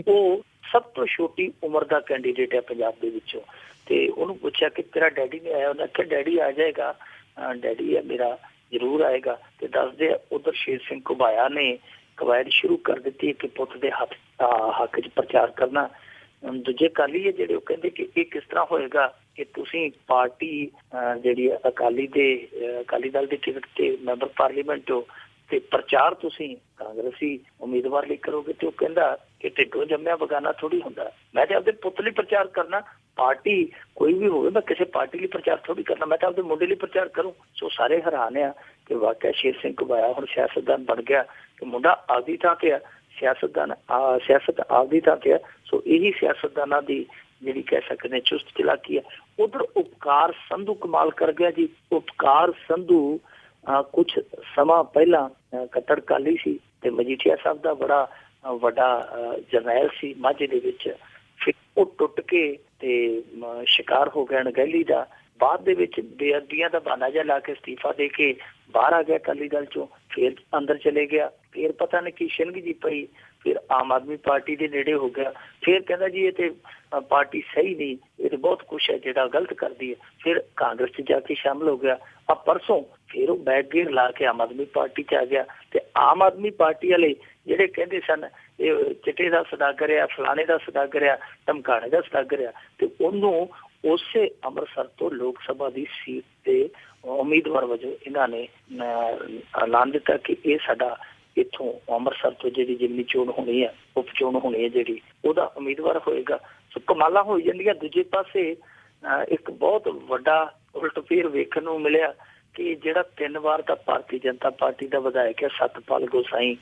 ਉਹ ਸਭ ਤੋਂ ਛੋਟੀ ਉਮਰ ਦਾ ਕੈਂਡੀਡੇਟ ਹੈ ਪੰਜਾਬ ਦੇ ਵਿੱਚੋਂ, ਤੇ ਉਹਨੂੰ ਪੁੱਛਿਆ ਕਿ ਤੇਰਾ ਡੈਡੀ ਨਹੀਂ ਆਇਆ, ਉਹਨੇ ਆਖਿਆ ਡੈਡੀ ਆ ਜਾਏਗਾ, ਡੈਡੀ ਹੈ ਮੇਰਾ ਜ਼ਰੂਰ ਆਏਗਾ। ਤੇ ਦੱਸਦੇ ਉਧਰ ਸ਼ੇਰ ਸਿੰਘ ਘੁਬਾਇਆ ਨੇ ਕਵਾਇਦ ਸ਼ੁਰੂ ਕਰ ਦਿੱਤੀ ਕਿ ਪੁੱਤ ਦੇ ਹੱਕ 'ਚ ਪ੍ਰਚਾਰ ਕਰਨਾ। ਦੂਜੇ ਅਕਾਲੀ ਹੈ ਜਿਹੜੇ ਉਹ ਕਹਿੰਦੇ ਕਿ ਇਹ ਕਿਸ ਤਰ੍ਹਾਂ ਹੋਏਗਾ ਕਿ ਤੁਸੀਂ ਪਾਰਟੀ ਜਿਹੜੀ ਅਕਾਲੀ ਦਲ ਦੀ ਟਿਕਟ ਤੇ ਮੈਂਬਰ ਪਾਰਲੀਮੈਂਟ ਹੋ ਤੇ ਪ੍ਰਚਾਰ ਤੁਸੀਂ ਕਾਂਗਰਸੀ ਉਮੀਦਵਾਰ ਲਈ ਕਰੋਗੇ, ਤੇ ਉਹ ਕਹਿੰਦਾ ਕਿ ਢਿੱਡੋਂ ਜੰਮਿਆ ਬਗਾਨਾ ਥੋੜੀ ਹੁੰਦਾ। ਮੈਂ ਤੇ ਆਪਦੇ ਪੁੱਤ ਲਈ ਪ੍ਰਚਾਰ ਕਰਨਾ, ਪਾਰਟੀ ਕੋਈ ਵੀ ਹੋਵੇ, ਮੈਂ ਕਿਸੇ ਪਾਰਟੀ ਲਈ ਪ੍ਰਚਾਰ ਥੋੜੀ ਕਰਨਾ, ਮੈਂ ਤਾਂ ਆਪਦੇ ਮੁੰਡੇ ਲਈ ਪ੍ਰਚਾਰ ਕਰੂੰ। ਸੋ ਸਾਰੇ ਹੈਰਾਨ ਆ ਕਿ ਵਾਕਿਆ ਸ਼ੇਰ ਸਿੰਘ ਘੁਬਾਇਆ ਹੁਣ ਸਿਆਸਤਦਾਨ ਬਣ ਗਿਆ, ਕਿ ਮੁੰਡਾ ਆਪਦੀ ਥਾਂ ਤੇ ਆ, ਸਿਆਸਤ ਆਪਦੀ ਥਾਂ ਤੇ ਆ। ਸੋ ਇਹੀ ਸਿਆਸਤਦਾਨਾਂ ਦੀ ਜਿਹੜੀ ਕਹਿ ਸਕਦੇ ਚੁਸਤ ਚਲਾਕੀ ਹੈ। ਉਧਰ ਉਪਕਾਰ ਸੰਧੂ ਕਮਾਲ ਕਰ ਗਿਆ ਜੀ। ਉਪਕਾਰ ਸੰਧੂ ਕੁਛ ਸਮਾਂ ਪਹਿਲਾਂ ਕੱਟੜ ਕਾਲੀ ਸੀ ਤੇ ਮਜੀਠੀਆ ਸਾਹਿਬ ਦਾ ਬੜਾ ਵੱਡਾ ਜਰਨੈਲ ਸੀ ਮਾਝੇ ਦੇ ਵਿੱਚ। ਫਿਰ ਉਹ ਟੁੱਟ ਕੇ ਤੇ ਸ਼ਿਕਾਰ ਹੋ ਗਿਆ ਅਣਗਹਿਲੀ ਦਾ। ਬਾਅਦ ਦੇ ਵਿੱਚ ਬੇਅਦਬੀਆਂ ਦਾ ਬਹਾਨਾ ਜਿਹਾ ਲਾ ਕੇ ਅਸਤੀਫਾ ਦੇ ਕੇ ਬਾਹਰ ਆ ਗਿਆ ਅਕਾਲੀ ਦਲ ਚੋਂ, ਫਿਰ ਅੰਦਰ ਚਲੇ ਗਿਆ, ਫਿਰ ਪਤਾ ਨਹੀਂ ਕੀ ਸ਼ਿੰਗ ਜੀ ਪਈ, ਫਿਰ ਆਮ ਆਦਮੀ ਪਾਰਟੀ ਦੇ ਨੇੜੇ ਹੋ ਗਿਆ, ਫਿਰ ਕਹਿੰਦਾ ਜੀ ਇਹ ਤੇ ਪਾਰਟੀ ਸਹੀ ਨਹੀਂ, ਇਹ ਤੇ ਬਹੁਤ ਕੁਛ ਹੈ ਜਿਹੜਾ ਗਲਤ ਕਰਦੀ ਹੈ, ਫਿਰ ਕਾਂਗਰਸ 'ਚ ਜਾ ਕੇ ਸ਼ਾਮਲ ਹੋ ਗਿਆ। ਆ ਪਰਸੋਂ ਫਿਰ ਉਹ ਬੈਕ ਗੇਅਰ ਲਾ ਕੇ ਆਮ ਆਦਮੀ ਪਾਰਟੀ 'ਚ ਆ ਗਿਆ। ਤੇ ਆਮ ਆਦਮੀ ਪਾਰਟੀ ਵਾਲੇ ਜਿਹੜੇ ਕਹਿੰਦੇ ਸਨ ਇਹ ਚਿੱਟੇ ਦਾ ਸੌਦਾਗਰ ਆ, ਫਲਾਣੇ ਦਾ ਸੌਦਾਗਰ ਆ, ਧਮਕਾਣੇ ਦਾ ਸੌਦਾਗਰ ਆ, ਤੇ ਉਹਨੂੰ ਉਸੇ ਅੰਮ੍ਰਿਤਸਰ ਤੋਂ ਲੋਕ ਸਭਾ ਦੀ ਸੀਟ ਤੇ ਉਮੀਦਵਾਰ ਵਜੋਂ ਇਹਨਾਂ ਨੇ ਐਲਾਨ ਦਿੱਤਾ ਕਿ ਇਹ ਸਾਡਾ ਇੱਥੋਂ ਅੰਮ੍ਰਿਤਸਰ ਤੋਂ ਜਿਹੜੀ ਜਿਮਨੀ ਚੋਣ ਹੋਣੀ ਹੈ, ਉਪ ਚੋਣ ਹੋਣੀ ਹੈ ਜਿਹੜੀ, ਉਹਦਾ ਉਮੀਦਵਾਰ ਹੋਏਗਾ। ਸੋ ਕਮਾਲਾਂ ਹੋ ਜਾਂਦੀਆਂ। ਦੂਜੇ ਪਾਸੇ ਇੱਕ ਬਹੁਤ ਵੱਡਾ ਉਲਟਫੇਰ ਵੇਖਣ ਨੂੰ ਮਿਲਿਆ ਕਿ ਜਿਹੜਾ 3 ਵਾਰ ਦਾ ਭਾਰਤੀ ਜਨਤਾ ਪਾਰਟੀ ਦਾ ਵਿਧਾਇਕ ਹੈ ਸਤਪਾਲ ਗੋਸਾਈ,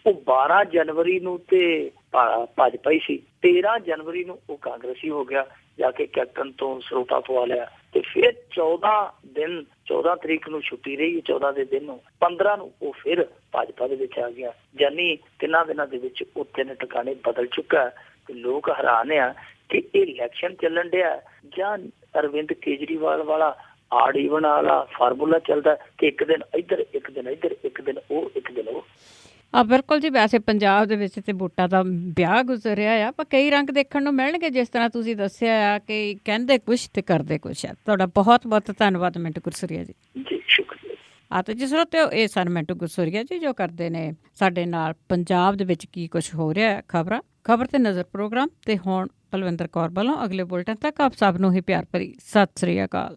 ਉਹ 12 ਜਨਵਰੀ ਨੂੰ ਤੇ ਭਾਜਪਾ ਹੀ ਸੀ, 13 ਜਨਵਰੀ ਨੂੰ ਉਹ ਕਾਂਗਰਸੀ ਹੋ ਗਿਆ, ਜਾ ਕੇ ਕੈਪਟਨ ਤੋਂ ਸਰੋਪਾ ਪਵਾ ਲਿਆ। ਤੇ ਫਿਰ 14 ਤਰੀਕ ਨੂੰ ਛੁੱਟੀ ਰਹੀ, 14 ਦੇ ਦਿਨ ਨੂੰ 15 ਨੂੰ ਉਹ ਫਿਰ ਭਾਜਪਾ ਦੇ ਵਿੱਚ ਆ ਗਿਆ। ਜਾਨੀ 3 ਦਿਨਾਂ ਦੇ ਵਿੱਚ ਉਹ 3 ਟਿਕਾਣੇ ਬਦਲ ਚੁੱਕਾ। ਤੇ ਲੋਕ ਹੈਰਾਨ ਆ ਕਿ ਇਹ ਇਲੈਕਸ਼ਨ ਚੱਲਣ ਡਿਆ ਜਾਂ ਅਰਵਿੰਦ ਕੇਜਰੀਵਾਲ ਵਾਲਾ ਆੜ ਈਵਨ ਵਾਲਾ ਫਾਰਮੂਲਾ ਚੱਲਦਾ ਕਿ ਇੱਕ ਦਿਨ ਇੱਧਰ, ਇੱਕ ਦਿਨ ਇੱਧਰ, ਇੱਕ ਦਿਨ ਉਹ, ਇੱਕ ਦਿਨ ਉਹ। ਬਿਲਕੁਲ ਜੀ। ਵੈਸੇ ਪੰਜਾਬ ਦੇ ਵਿੱਚ ਤੇ ਵੋਟਾਂ ਦਾ ਵਿਆਹ ਗੁਜ਼ਰਿਆ ਆ, ਪਰ ਕਈ ਰੰਗ ਦੇਖਣ ਨੂੰ ਮਿਲਣਗੇ ਜਿਸ ਤਰ੍ਹਾਂ ਤੁਸੀਂ ਦੱਸਿਆ ਆ ਕਿ ਕਹਿੰਦੇ ਕੁਛ ਤੇ ਕਰਦੇ ਕੁਛ ਆ। ਤੁਹਾਡਾ ਬਹੁਤ ਬਹੁਤ ਧੰਨਵਾਦ ਮਿੰਟੂ ਗੁਰਸਰੀਆ ਜੀ। ਜੀ ਸ਼ੁਕਰੀਆ। ਤੇ ਜੀ ਸਰੋਤਿਓ, ਇਹ ਸਨ ਮਿੰਟੂ ਗੁਰਸਰੀਆ ਜੀ ਜੋ ਕਰਦੇ ਨੇ ਸਾਡੇ ਨਾਲ ਪੰਜਾਬ ਦੇ ਵਿੱਚ ਕੀ ਕੁਛ ਹੋ ਰਿਹਾ ਖਬਰ ਤੇ ਨਜ਼ਰ ਪ੍ਰੋਗਰਾਮ। ਤੇ ਹੁਣ ਬਲਵਿੰਦਰ ਕੌਰ ਵੱਲੋਂ ਅਗਲੇ ਬੁਲਟਨ ਤੱਕ ਆਪ ਸਭ ਨੂੰ ਹੀ ਪਿਆਰ ਭਰੀ ਸਤਿ ਸ੍ਰੀ ਅਕਾਲ।